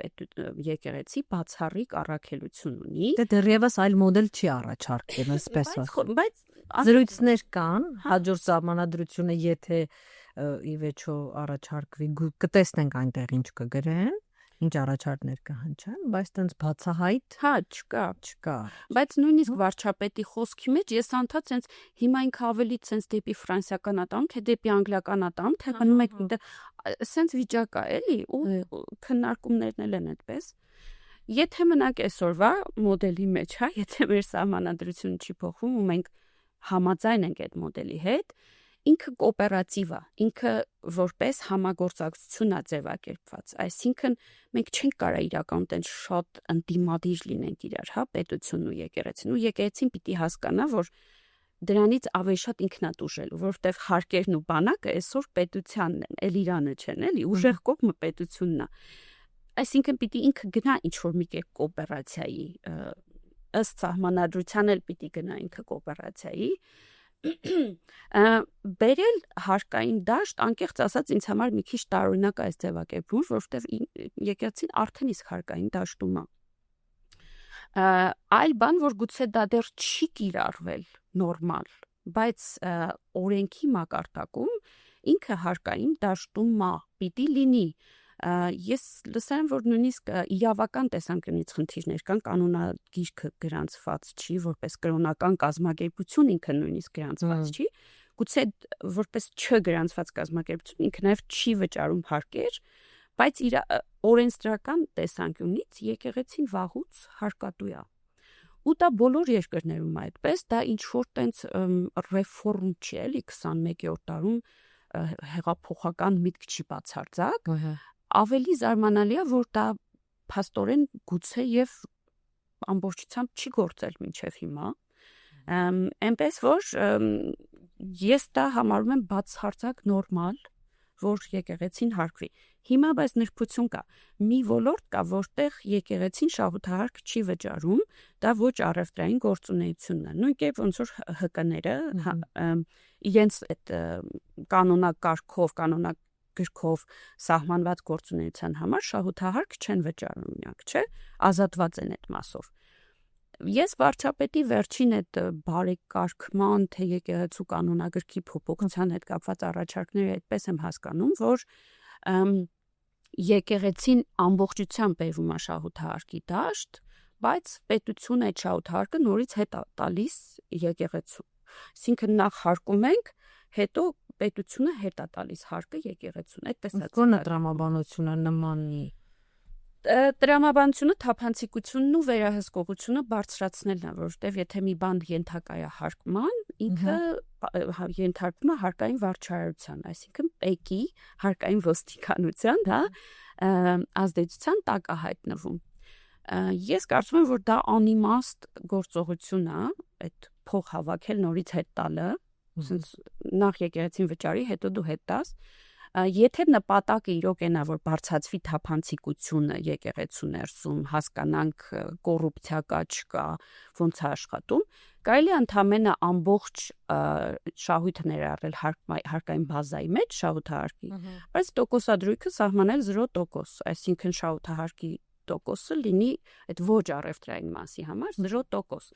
S2: եկեղեցի բացառիկ առաքելություն ունի,
S1: դե դեռևս այլ մոդել չի առաջարկել, այսպես ասած։
S2: Բայց
S1: զրույցներ կան, հաջորդ սահմանադրությունը, եթե ի վերջո առաջարկվի, կտեսնենք այնտեղ ինչ կգրեն, ինչ առաջարկներ կհնչեն, բայց տենց բացահայտ
S2: հա չկա։ Բայց նույնիսկ վարչապետի խոսքի մեջ ես անդադ sense հիմա ինքը ավելի sense դեպի ֆրանսիական ատամ, թե դեպի անգլիական ատամ, թե մնում եք sense վիճակ է, էլի, ու քննարկումներն էլ են այդպես։ Եթե մնանք այսօրվա մոդելի մեջ, հա, եթե մեր սահմանադրությունը չի փոխվում ու մենք համաձայն ենք այդ մոդելի հետ, ինքը կոոպերատիվ է, ինքը որպես համագործակցություն է ձևակերպված, այսինքն մենք չենք կարող իրական տենց շատ ընդդիմադիր լինենք իրար, հա, պետությունն ու եկեղեցին, ու եկեղեցին պիտի հասկանա, որ դրանից ավելի շատ ինքնատուժելու, որովհետև հարկերն ու բանակը այսօր պետությանն են, էլ Իրանը չեն, էլի, ուժեղ կողմը պետությունն է։ Այսինքն պիտի ինքը գնա ինչ-որ մի կերպ կոոպերացիայի, ըստ սահմանադրության էլ պիտի գնա ինքը կոոպերացիայի, բերել հարկային դաշտ, անկեղծ ասած ինձ համար մի քիչ տարօրինակ այս ձևակերպում, որովհետև եկեղեցին արդեն իսկ հարկային դաշտում է։ Այլ բան, որ գուցե դա դեռ չի կիրառվել նորմալ, բայց օրենքի մակարդակում ինքը հարկային դաշտում է, պիտի լինի։ Ես լսել եմ, որ նույնիսկ իրավական տեսանկյունից խնդիրներ կան, կանոնագիրքը գրանցված չի, որպես կրոնական կազմակերպություն ինքը նույնիսկ գրանցված չի, գուցե որպես չգրանցված կազմակերպություն ինքը նաև չի վճարում հարկեր, բայց իր օրենսդրական տեսանկյունից եկեղեցին վաղուց հարկատու է։ Ու դա բոլոր երկրներում է այդպես, դա ինչ որ տենց ռեֆորմ չի, էլի 21-րդ դարում հեղափոխական միտք չի բացարձակ, ավելի զարմանալի է, որ դա փաստորեն գուցե եւ ամբողջությամբ չի գործել մինչեւ հիմա։ Այնպես որ ես դա համարում եմ բացարձակ նորմալ, որ եկեղեցին հարկվի։ Հիմա բայց նրբություն կա։ Մի ոլորտ կա, որտեղ եկեղեցին շահութահարկ չի վճարում, դա ոչ առևտրային գործունեությունն է։ Նույն կերպ ոնց որ ՀԿ-ները իրենց այդ կանոնակարգով, կանոնագրքով սահմանված գործունեության համար շահութահարկ չեն վճարում, միակ, չէ, ազատված են այդ մասով։ Ես վարչապետի վերջին այդ բարեկարգման թե եկեղեցու կանոնագրքի փոփոխության հետ կապված առաջարկները այդպես եմ հասկանում, որ եկեղեցին ամբողջությամբ բերում է շահութահարկի դաշտ, բայց պետությունը այդ շահութահարկը նորից հետ է տալիս եկեղեցու։ Այսինքն նախ հարկում ենք, հետո պետությունը հետ է տալիս հարկը եկեղեցուն։ Այդպես է։
S1: Ո՞րն է տրամաբանությունը նմանի։
S2: Տրամաբանությունը թափանցիկությունն ու վերահսկողությունը բարձրացնելն է, որովհետև եթե մի բան ենթակա է հարկման, ինքը ենթարկվում է հարկային վարչարարության, այսինքն ՊԵԿ-ի հարկային ոստիկանության, դա ազդեցության տակ է հայտնվում։ Ես կարծում եմ, որ դա անիմաստ գործողություն է, այդ փող հավաքել նորից հետ տալը, նախ եկեղեցին վճարի, հետո դու հետ տաս։ Եթե նպատակը իրոք այնա, որ բարձրացվի թափանցիկությունը եկեղեցու ներսում, հասկանանք կոռուպցիա կա, չկա, ոնց է աշխատում, կարելի է ընդամենը ամբողջ շահույթը ներառել հարկային բազայի մեջ շահութահարկի, բայց տոկոսադրույքը սահմանել 0%, այսինքն շահութահարկի տոկոսը լինի այդ ոչ առևտրային մասի համար 0%։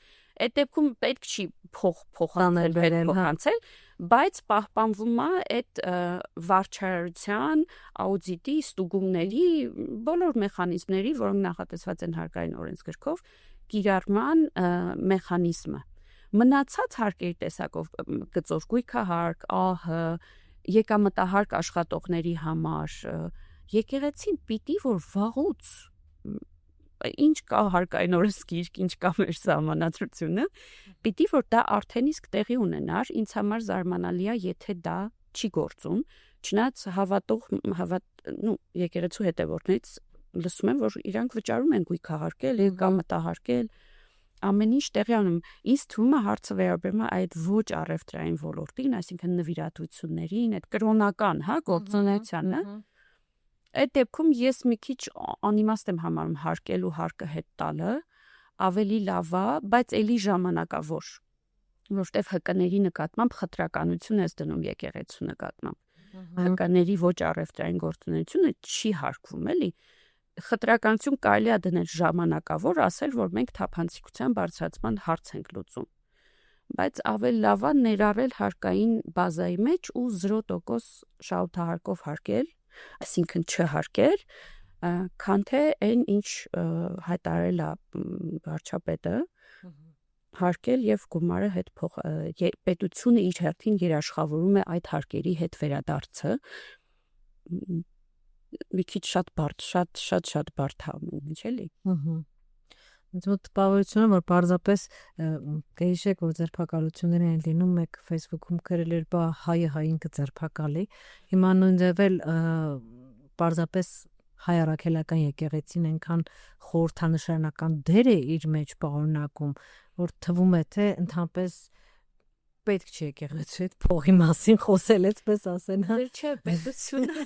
S2: Այդ դեպքում պետք չի փոխանցել, բայց պահպանվում է այդ վարչարարության, աուդիտի, ստուգումների բոլոր մեխանիզմների, որոնք նախատեսված են հարկային օրենսգրքով, կիրառման մեխանիզմը։ Մնացած հարկերի տեսակով գծով գույքահարկ, ԱՀ, եկամտահարկ աշխատողների համար եկեղեցին պիտի որ վաղուց ինչ կա հարկային օրենսգիրք, ինչ կա մեր սահմանադրությունը, պիտի որ դա արդեն իսկ տեղի ունենար, ինձ համար զարմանալի է, եթե դա չի գործում, չնայած եկեղեցու հետևորդներից լսում եմ, որ իրանք վճարում են գույքահարկել, եկամտահարկել, ամեն ինչ տեղի անում։ Ինձ թվում է հարցը վերաբերում է այդ ոչ առևտրային ոլորտին, այսինքն նվիրատվություններին, այդ կրոնական, գործունեությանը։ Այդ դեպքում ես մի քիչ անիմաստ եմ համարում հարկել ու հարկը հետ տալը, ավելի լավ է, բայց էլի ժամանակավոր, որովհետև ՀԿ-ների նկատմամբ խտրականություն ես դնում եկեղեցու նկատմամբ։ ՀԿ-ների ոչ առևտրային գործունեությունը չի հարկվում, էլի։ Խտրականություն կարելի է դնել ժամանակավոր, ասել, որ մենք թափանցիկության բարձրացման հարց ենք լուծում։ Բայց ավելի լավ է ներառել հարկային բազայի մեջ ու 0% շահութահարկով հարկել, այսինքն չհարկել, քան թե այն ինչ հայտարարել է վարչապետը, հարկել եւ գումարը հետ պետությունը իր հերթին երաշխավորում է այդ հարկերի հետ վերադարձը։ Մի քիչ շատ բարդ համին, չէ՞լի։
S1: Ինձ մոտ տպավորություն է, որ պարզապես կհիշեք, որ ձերբակալություններ են լինում, մեկ Facebook-ում գրել էր, բա հայը հային կձերբակալի։ Հիմա նույնպես պարզապես հայ առաքելական եկեղեցին այնքան խորհրդանշանական դեր է իր մեջ պարունակում, որ թվում է թե ընդհանրապես պետք չէ եկեղեցու հետ փողի մասին խոսել, այսպես ասեն, հա։
S2: Չէ, պետությունը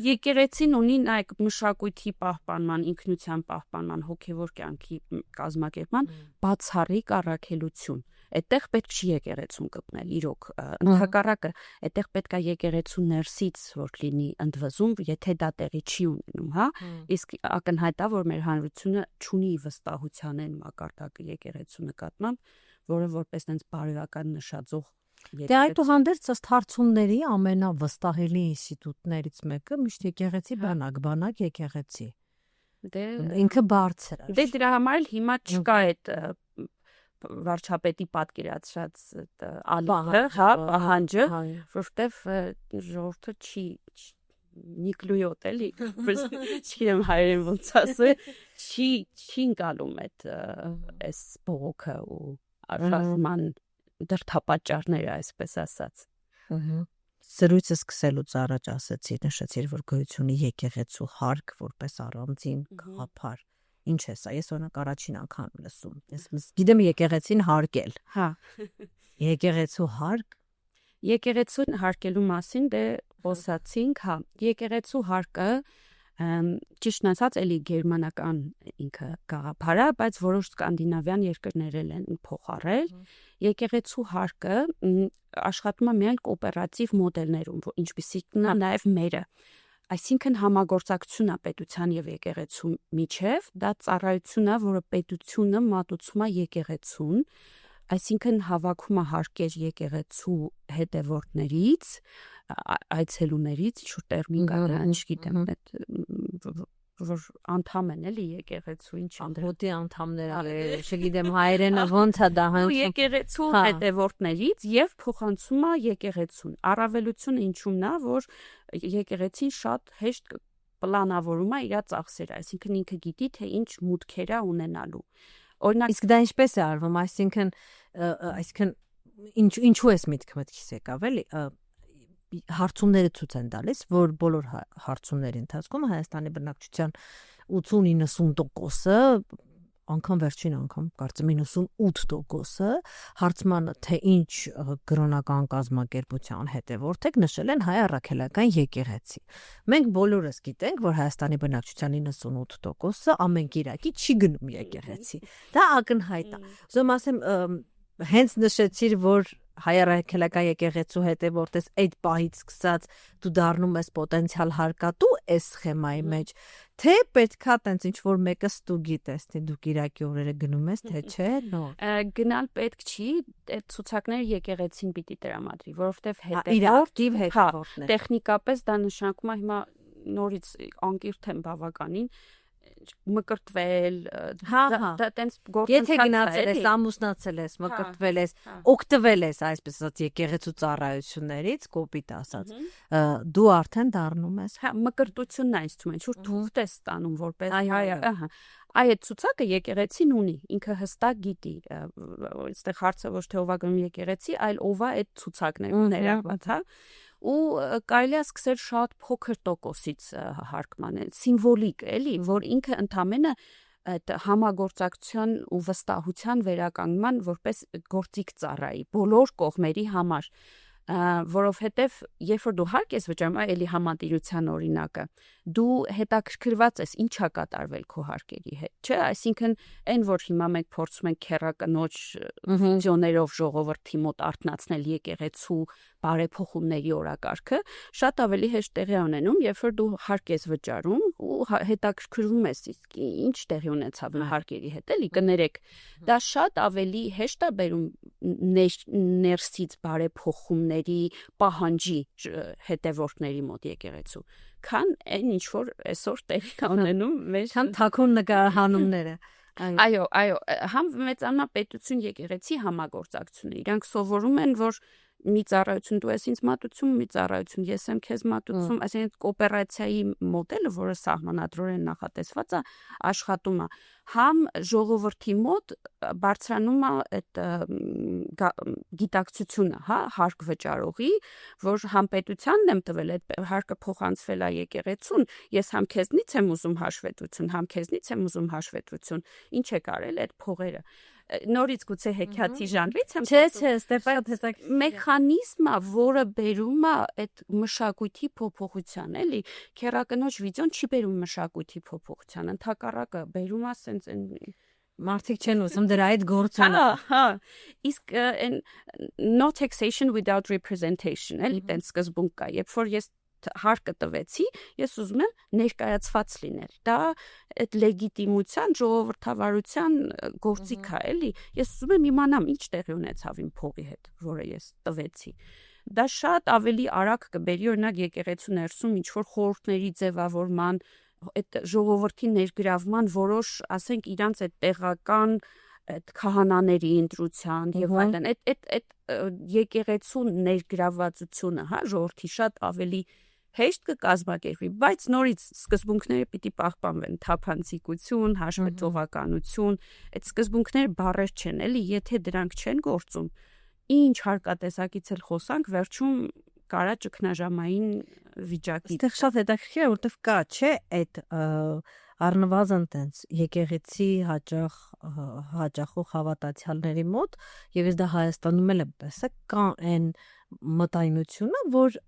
S2: եկեղեցին ունի նայեք մշակույթի պահպանման, ինքնության պահպանման, հոգևոր կյանքի կազմակերպման բացառիկ առաքելություն։ Այդտեղ պետք չի եկեղեցուն կպնել, իրոք, ընդհակառակը, այդտեղ պետք է եկեղեցու ներսից որ լինի ընդվզում, եթե դա տեղի չի ունենում, հա։ Իսկ ակնհայտ է, որ մեր հանրությունը չունի վստահության այն մակարդակը եկեղեցու նկատմամբ, որը որպես այնպես բարոյական նշաձող
S1: Դե այդուհանդերձ ըստ հարցումների ամենավստահելի ինստիտուտներից մեկը միշտ եկեղեցի բանակ եկեղեցի։
S2: Դե
S1: ինքը բարձր է։
S2: Դե դրա համար էլ հիմա չկա այդ վարչապետի պատկերացրած ալիքը, հա, պահանջը, որովհետև ժողովուրդը չի նիկլույոտ էլի, չգիտեմ հայերեն ոնց ասել, չի ընկալում այս բողոքը ու արժանման դրդապատճառները, այսպես ասած։
S1: Սրույցը սկսելուց առաջ նշեցիր, որ գոյություն ունի եկեղեցու հարկ որպես առանձին գաղափար։ Ինչ է սա, ես օրինակ առաջին անգամ լսում։ Ես գիտեմ եկեղեցին հարկել։
S2: Հա։
S1: Եկեղեցու հարկ։
S2: Եկեղեցուն հարկելու մասին դե խոսացինք, հա։ Եկեղեցու հարկը ճիշտն ասած էլի գերմանական ինքը գաղափար է, բայց որոշ սկանդինավյան երկրներ են փոխարել։ Եկեղեցու հարկը աշխատում է միայն կոոպերատիվ մոդելներում, ինչպիսին է նաև մերը։ Այսինքն համագործակցություն է պետության եւ եկեղեցու միջև, դա ծառայություն է, որը պետությունը մատուցում է եկեղեցուն, այսինքն հավաքում է հարկեր եկեղեցու հետևորդներից, այցելուներից, ինչ-որ տերմին կա, չգիտեմ, որ անդամ են էլի եկեղեցու, ինչ
S1: անդրոտի անդամներ, չգիտեմ հայերենը ոնց է դա հենց
S2: եկեղեցու հետևորդներից եւ փոխանցում է եկեղեցուն։ Առավելությունը ինչու՞մն է, որ եկեղեցին շատ հեշտ պլանավորում է իր ծախսերը, այսինքն ինքը գիտի թե ինչ մուտքեր է ունենալու։
S1: Օրինակ իսկ դա ինչպես է արվում, այսինքն ինչու էս միտքս եկավ էլի հարցումները ցույց են տալիս, որ բոլոր հարցումների ընթացքում Հայաստանի բնակչության 80-90%-ը, անգամ վերջին անգամ կարծեմ 98%-ը հարցմանը թե ինչ կրոնական կազմակերպության հետևորդ եք նշել են հայ առաքելական եկեղեցի։ Մենք բոլորս գիտենք, որ Հայաստանի բնակչության 98%-ը ամեն կիրակի չի գնում եկեղեցի։ Դա ակնհայտ է։ Ուզում ասեմ, հենց նշեցիր, որ հայ առաքելական եկեղեցու հետևորդ ես, այդ պահից սկսած դու դառնում ես պոտենցիալ հարկատու այս սխեմայի մեջ, թե պետքա տենց ինչ որ մեկը ստուգի տեսնի դու կիրակի օրերը գնում ես, թե չէ,
S2: գնալ պետք չի, այդ ցուցակները եկեղեցին պիտի տրամադրի, որովհետև
S1: հետևորդն
S2: տեխնիկապես դա նշանակում է հիմա նորից անկիրթ եմ բավականին մկրտվել, դա տենց
S1: գործընթաց է։ Եթե գնացել ես, ամուսնացել ես, մկրտվել ես, օգտվել ես, այսպես ասած, եկեղեցու ծառայություններից, կոպիտ ասած, դու արդեն դառնում ես։
S2: Հա, մկրտությունն է ինձ թվում է, որ թուղթ ես ստանում որպես հայ, այդ ցուցակը եկեղեցին ունի, ինքը հստակ գիտի, այստեղ հարցը ոչ թե ով է գնում եկեղեցի, այլ ով է այդ ցուցակներում ներառված, հա։ Ու կարելի է սկսել շատ փոքր տոկոսից հարկման, սիմվոլիկ էլի, որ ինքը ընդամենը այդ համագործակցության ու վստահության վերականգնման որպես գործիք ծառայի բոլոր կողմերի համար, որովհետև երբ որ դու հարկ ես վճարում, էլի համատիրության օրինակը, դու հետաքրքրված ես ինչա կատարվել քո հարկերի հետ, չէ՞, այսինքն այն որ հիմա մենք փորձում ենք քերակնոջ ֆունկցիոներով ժողովրդի մոտ արթնացնել եկեղեցու բարեփոխումների օրակարգը, շատ ավելի հեշտ տեղի ունենում, երբ որ դու հարկ ես վճարում ու հետաքրքրվում ես իսկ ինչ տեղի ունեցավ հարկերի հետ, էլի կներեք, դա շատ ավելի հեշտ է բերում ներսից բարեփոխումների պահանջի հետևորդների մոտ եկեղեցու, քան այն ինչ որ այսօր տեղի կա ունենում մեր
S1: քան թաքուն նկարահանումները։
S2: Այո, համ մեծանա պետություն եկեղեցի համագործակցությունը, իրանք սովորում են, որ մի ծառայություն դու ես ինձ մատուցում, մի ծառայություն ես եմ քեզ մատուցում, այսինքն կոոպերացիայի մոդելը, որը սահմանադրորեն նախատեսված է, աշխատում է համ ժողովրդի մոտ բարձրանում է այդ գիտակցությունը, հա, հարկ վճարողի, որ համ պետությանն եմ տվել, այդ հարկը փոխանցվել է եկեղեցուն, ես համ քեզնից եմ ուզում հաշվետվություն, համ քեզնից եմ ուզում հաշվետվություն, ինչ եք արել այդ փողերը։ Նորից գուցե հեքիաթի ժանրից եմ
S1: Չէ, Ստեփան տեսակ
S2: մեխանիզմը, որը բերում է այդ մշակույթի փոփոխության, էլի, քերակնոջ վիդեոն չի բերում մշակույթի փոփոխության, ընդհակառակը բերում է սենց
S1: մարդիկ չեն ուզում դրա այդ գործոնը։
S2: Հա, իսկ no taxation without representation, էլի տենց սկզբունք կա, երբ որ ես հարկը տվեցի, ես ուզում եմ ներկայացված լինել։ Դա այդ լեգիտիմության, ժողովրդավարության գործիք է, էլի։ Ես ուզում եմ իմանամ ինչ տեղի ունեցավ իմ փողի հետ, որը ես տվեցի։ Դա շատ ավելի արագ կբերի, օրինակ եկեղեցու ներսում ինչ որ խորհուրդների ձևավորման, այդ ժողովրդի ներգրավման որոշ, ասենք, իրանց այդ տեղական այդ քահանաների ընտրության եւ այլն, այդ եկեղեցու ներգրավվածությունը, հա, ժողովրդի շատ ավելի հեշտ կկազմակերպվի, բայց նորից սկզբունքները պիտի պահպանվեն, թափանցիկություն, հաշվետվողականություն, այդ սկզբունքները բառեր չեն, էլի, եթե դրանք չեն գործում, ինչ հարկատեսակից էլ խոսանք, վերջում կարա ճգնաժամային վիճակի։
S1: Այստեղ շատ հետաքրքիր է, որտեվ կա, չէ, այդ առնվազն տենց եկեղեցի հաճախող հավատացյալների մոտ, եւ ես դա Հայաստանում էլ եմ տեսել, կա այն մտայնությունը, որ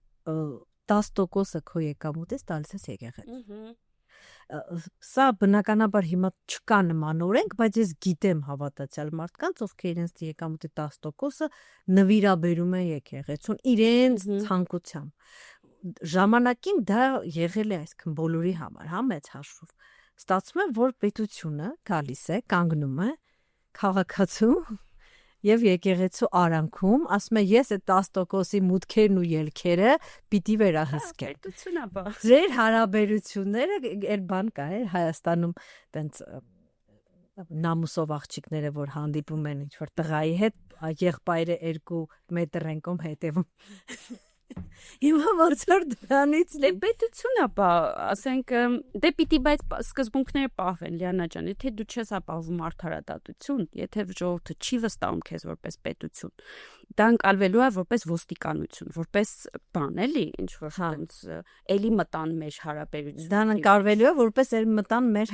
S1: 10% քո եկամուտից տալիս ես եկեղեցու։ Սա բնականաբար հիմա չկա նման օրենք, բայց ես գիտեմ հավատացյալ մարդկանց, ովքեր իրենց եկամուտի 10%-ը նվիրաբերում են եկեղեցուն իրենց ցանկությամբ։ Ժամանակին դա եղել է այսքան բոլորի համար, հա, մեծ հաշվով։ Ստացվում է, որ պետությունը գալիս է, կանգնում է քաղաքացու եւ եկեղեցու արանքում, ասում է ես այդ 10%-ի մուտքերն ու ելքերը պիտի վերահսկեմ։
S2: Պետությունա բա։
S1: Ձեր հարաբերությունները այդ բան կա է Հայաստանում, տենց նամուսով աղջիկները, որ հանդիպում են ինչ որ տղայի հետ, եղբայրը 2 մետր ենկում հետևում։ Հիմա ոնց որ դրանից
S2: դե պետությունա բա, ասենք, դե պիտի բայց սկզբունքները պահվեն, Լիանա ջան, եթե դու չես ապահովում արդարադատություն, եթե ժողովուրդը չի վստահում քեզ որպես պետություն, դա ընկալվելու է որպես ոստիկանություն, որպես բան, էլի, ինչ որ տենց էլի մտան մեր հարաբերությունները։
S1: Դա ընկալվելու է որպես մտան մեր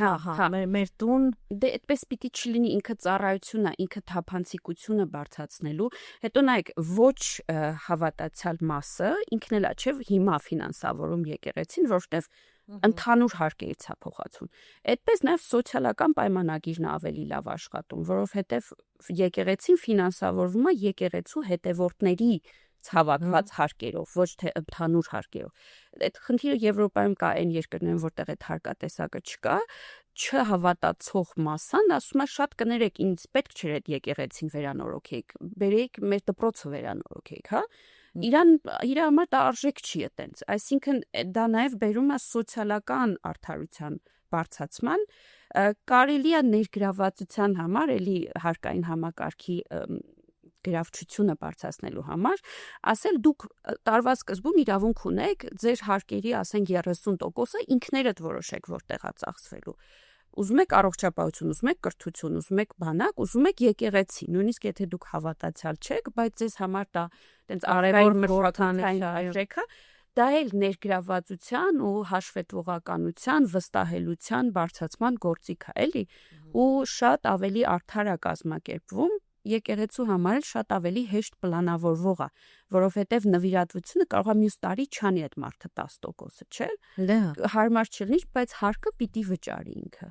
S1: մեր տուն։
S2: Դե այդպես պիտի չլինի, ինքը ծառայությունն է, ինքը թափանցիկությունը բարձրացնելու, հետո նայեք, ոչ հավատացյալ մասը ինքն էլ է, չէ, հիմա ֆինանսավորում եկեղեցին, որովհետև ընդհանուր հարկերից է փոխացում։ Այդպես նաև սոցիալական պայմանագիրն ավելի լավ աշխատում, որովհետև եկեղեցին ֆինանսավորվում է եկեղեցու հետևորդների ցավակված հարկերով, ոչ թե ընդհանուր հարկերով։ Այդ խնդիրը Եվրոպայում կա, այն երկրներում, որտեղ այդ հարկատեսակը չկա, չհավատացող մասան ասում է շատ կներեք, ինձ պետք չէր այդ եկեղեցին վերանորոգեիք, բերեիք մեր դպրոցը վերանորոգեիք, հա։ Իր համար դա արժեք չի այտենց, այսինքն դա նաև բերում է սոցիալական արդարության բարձրացման, կարելի է ներգրավվածության համար, էլի հարկային համակարգի գրավչությունը բարձրացնելու համար, ասել դուք տարվա սկզբում իրավունք ունեք ձեր հարկերի, ասենք 30%-ը ինքներդ որոշեք որտեղ է ծախսվելու։ Ուզում եք առողջապահություն, ուզում եք կրթություն, ուզում եք բանակ, ուզում եք եկեղեցի, նույնիսկ եթե դուք հավատացյալ չեք, բայց ձեզ համար դա տենց արևոր մշակութային արժեք է, դա էլ ներգրավվածության ու հաշվետվողականության, վստահելության բարձրացման գործիք է, էլի, ու շատ ավելի արդար է կազմակերպվում, եկեղեցու համար էլ շատ ավելի հեշտ պլանավորվող է, որովհետև նվիրատվությունը կարող է մյուս տարի չանի այդ մարդը 10%-ը, չէ՞։ Հարմար չլինի, բայց հարկը պիտի վճարի ինքը։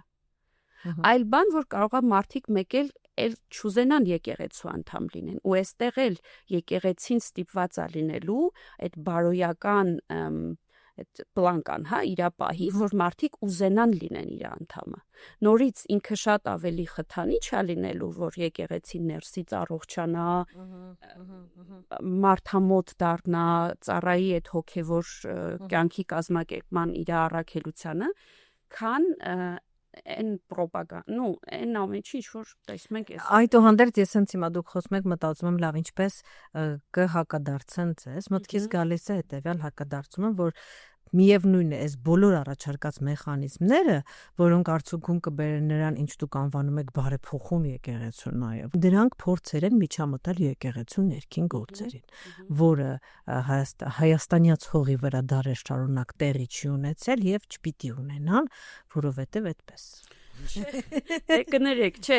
S2: Այլ բան, որ կարող է մարդիկ մեկ էլ չուզենան եկեղեցու անդամ լինեն, ու այստեղ էլ եկեղեցին ստիպված է լինելու այդ բարոյական այդ պլանկան, հա, իր պահի, որ մարդիկ ուզենան լինեն իր անդամը։ Նորից ինքը շատ ավելի խթանիչ է լինելու, որ եկեղեցին ներսից առողջանա, մարդամոտ դառնա, ծառայի այդ հոգևոր կյանքի կազմակերպման իր առաքելությանը, քան այն ռոպագանդա, այն ամենի, որ տեսնում ենք այս։
S1: Այդուհանդերձ ես հենց հիմա դուք խոսում եք, մտածում եմ, լավ, ինչպես կհակադարձեն ձեզ, մտքից գալիս է հետևյալ հակադարձումը, որ միևնույն է, այս բոլոր առաջարկած մեխանիզմները, որոնք արդյունքում կբերեն նրան, ինչ դուք անվանում եք բարեփոխում եկեղեցու նաև, դրանք փորձեր են միջամտել եկեղեցու ներքին գործերին, որը հայաստանյաց հողի վրա դարեր շարունակ տեղի չի ունեցել եւ չպիտի ունենան, որովհետեւ այդպես
S2: կներեք, չէ,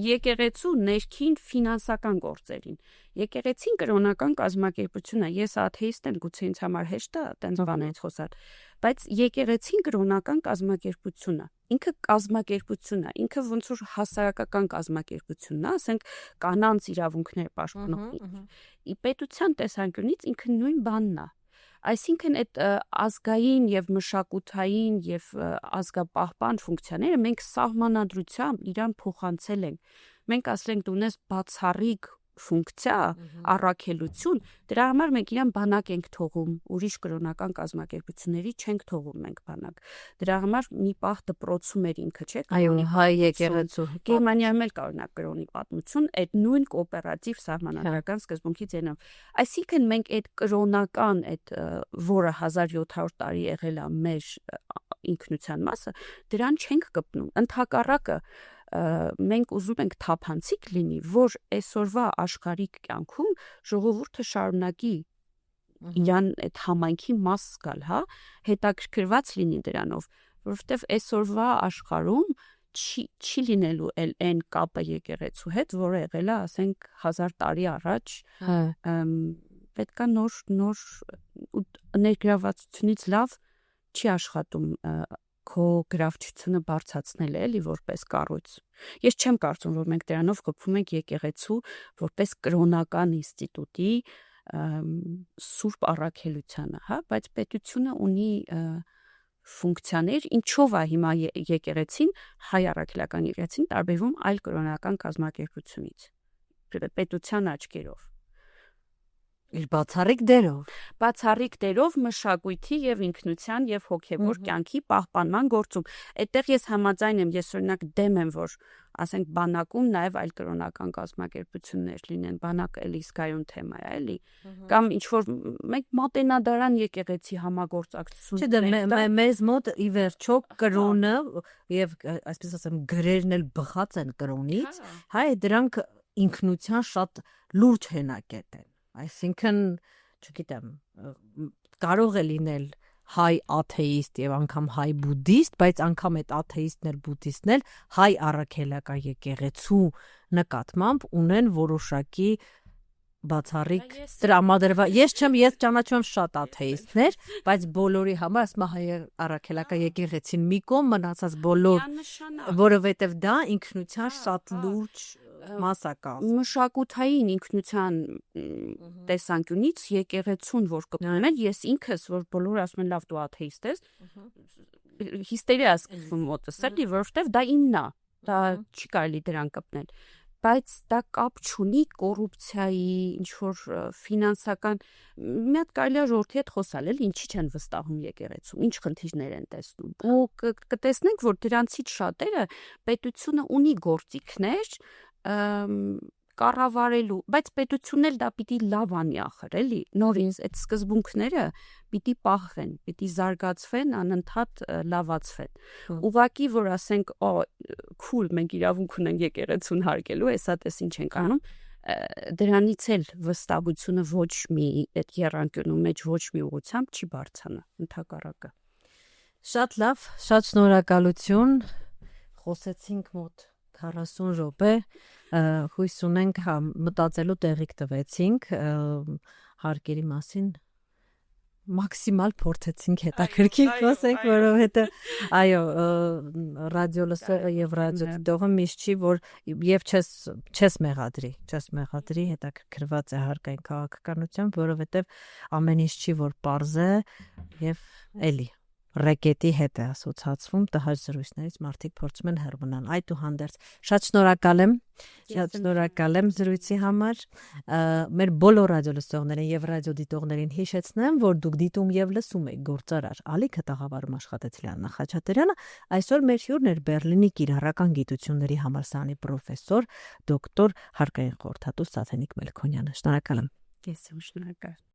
S2: եկեղեցու ներքին ֆինանսական գործերին։ Եկեղեցին կրոնական կազմակերպություն է, ես աթեիստ եմ, գուցե ինձ համար հեշտ է տենց բաներից խոսալ, բայց եկեղեցին կրոնական կազմակերպություն է, ինքը կազմակերպություն է, ինքը ոնց որ հասարակական կազմակերպությունն է, ասենք կանանց իրավունքներ պաշտպանող։ Պետության տեսանկյունից ինքը նույն բանն է։ Այսինքն այդ ազգային եւ մշակութային եւ ազգապահպան ֆունկցիաները մենք սահմանադրությամբ իրան փոխանցել ենք։ Մենք ասել ենք դու ունես բացառիկ ֆունկցիա, առաքելություն, դրա համար մենք իրան բանակ ենք թողում, ուրիշ կրոնական կազմակերպությունների չենք թողում մենք բանակ։ Դրա համար մի պահ դպրոցում էր ինքը, չէ՞։
S1: Այո, հայ եկեղեցու։
S2: Գերմանիայում էլ կար նա կրոնի պատմություն, այդ նույն կոոպերատիվ սահմանադրական սկզբունքից ելնելով։ Այսինքն մենք այդ կրոնական, այդ որը 1700 տարի եղել է մեր ինքնության մասը, դրան չենք կպնում։ Ընդհակառակը մենք ուզում ենք թափանցիկ լինի, որ այսօրվա աշխարհիկ կյանքում ժողովուրդը շարունակի իրան այդ համայնքի մաս զգալ, հա, հետաքրքրված լինի դրանով, որովհետև այսօրվա աշխարհում չի լինելու այն կապը եկեղեցու հետ, որը եղել է, ասենք 1000 տարի առաջ, պետքա նոր ներգրավվածությունից լավ չի աշխատում քո գրավչությունը բարձրացնել է, էլի որպես կառույց։ Ես չեմ կարծում, որ մենք դրանով կոփում ենք եկեղեցու որպես կրոնական ինստիտուտի սուրբ առաքելությանը, հա, բայց պետությունը ունի ֆունկցիաներ, ինչով է հիմա եկեղեցին, հայ առաքելական եկեղեցին տարբերվում այլ կրոնական կազմակերպությունից։ Պետության աչքերով։
S1: Իր բացառիկ դերով
S2: մշակույթի եւ ինքնության եւ հոգեվոր կյանքի պահպանման գործում։ Այդտեղ ես համաձայն եմ, ես օրինակ դեմ եմ, որ ասենք բանակում նաեւ այլ կրոնական կազմակերպություններ լինեն, բանակը էլի սկայուն թեմա է, էլի։ Կամ ինչ որ մենք մատենադարան եկեղեցի համագործակցություն։
S1: Չէ, մեզ մոտ ի վերջո կրոնը եւ այսպես ասեմ գրերն էլ բխած են կրոնից, հայ դրանք ինքնության շատ լուրջ հենակետ են։ Այսինքն, չգիտեմ, կարող է լինել հայ աթեիստ եւ անգամ հայ բուդդիստ, բայց անգամ այդ աթեիստն էլ բուդդիստն էլ հայ առաքելական եկեղեցու նկատմամբ ունեն որոշակի բացառիկ տրամադրված։ Ես ճանաչում եմ շատ աթեիստներ, բայց բոլորի համար ասում հայ առաքելական եկեղեցին մի կողմ, մնացած բոլոր, որովհետեւ դա ինքնության շատ լուրջ մասակա
S2: մշակութային ինքնության տեսանկյունից եկեղեցուն որ կպնում են, ես ինքս որ բոլորը ասում են լավ դու աթեիստ ես, հիստերիա սկսվում մոտս, էլի, որովհետև դա իմն է, դա չի կարելի դրան կպնել, բայց դա կապ չունի կոռուպցիայի, ինչ որ ֆինանսական, մի հատ կարելի է ժողովրդի հետ խոսալ, էլի, ինչի չեն վստահում եկեղեցում, ինչ խնդիրներ են տեսնում։ Ու կտեսնենք, որ դրանցից շատերը պետությունը ունի գործիքներ կառավարելու, բայց պետությունն էլ դա պիտի լավ անի ախր, էլի, նորից այդ սկզբունքները պիտի պահվեն, պիտի զարգացվեն, անընդհատ լավացվեն։ Ուղղակի որ ասենք, քուլ, մենք իրավունք ունենք եկեղեցուն հարգելու, հեսա տես ինչ ենք անում, դրանից էլ վստահությունը ոչ մի այդ եռանկյունու մեջ ոչ մի ուղղությամբ չի բարձրանա, ընդհակառակը։
S1: Շատ լավ, շատ շնորհակալություն, խոսեցինք մոտ 40 րոպե, հույս ունենք մտածելու տեղիք տվեցինք, հարկերի մասին մաքսիմալ փորձեցինք հետաքրքիր խոսենք, որովհետև այո, ռադիո լսողը եւ ռադիո դիտողը միշտ չի, որ եւ չես մեղադրի հետաքրքրված է հարկային քաղաքականությամբ, որովհետև ամեն ինչ չի, որ պարզ է եւ էլի ռեկետի հետ է ասոցացվում, տհաճ զրույցներից մարդիկ փորձում են հեռանալ։ Այդուհանդերձ շատ շնորհակալ եմ զրույցի համար։ Մեր բոլոր ռադիոլսողներին եւ ռադիոդիտողներին հիշեցնեմ, որ դուք դիտում եւ լսում եք գործարար Ալիքը տաղավարում Աշխատեցլյան Նախաչատրյանը, այսօր մեր հյուրն էր Բերլինի կիրառական գիտությունների համալսարանի պրոֆեսոր, դոկտոր, հարկային խորհրդատու Սաթենիկ Մելքոնյանը։ Շնորհակալ եմ։
S2: Ես եմ շնորհակալ։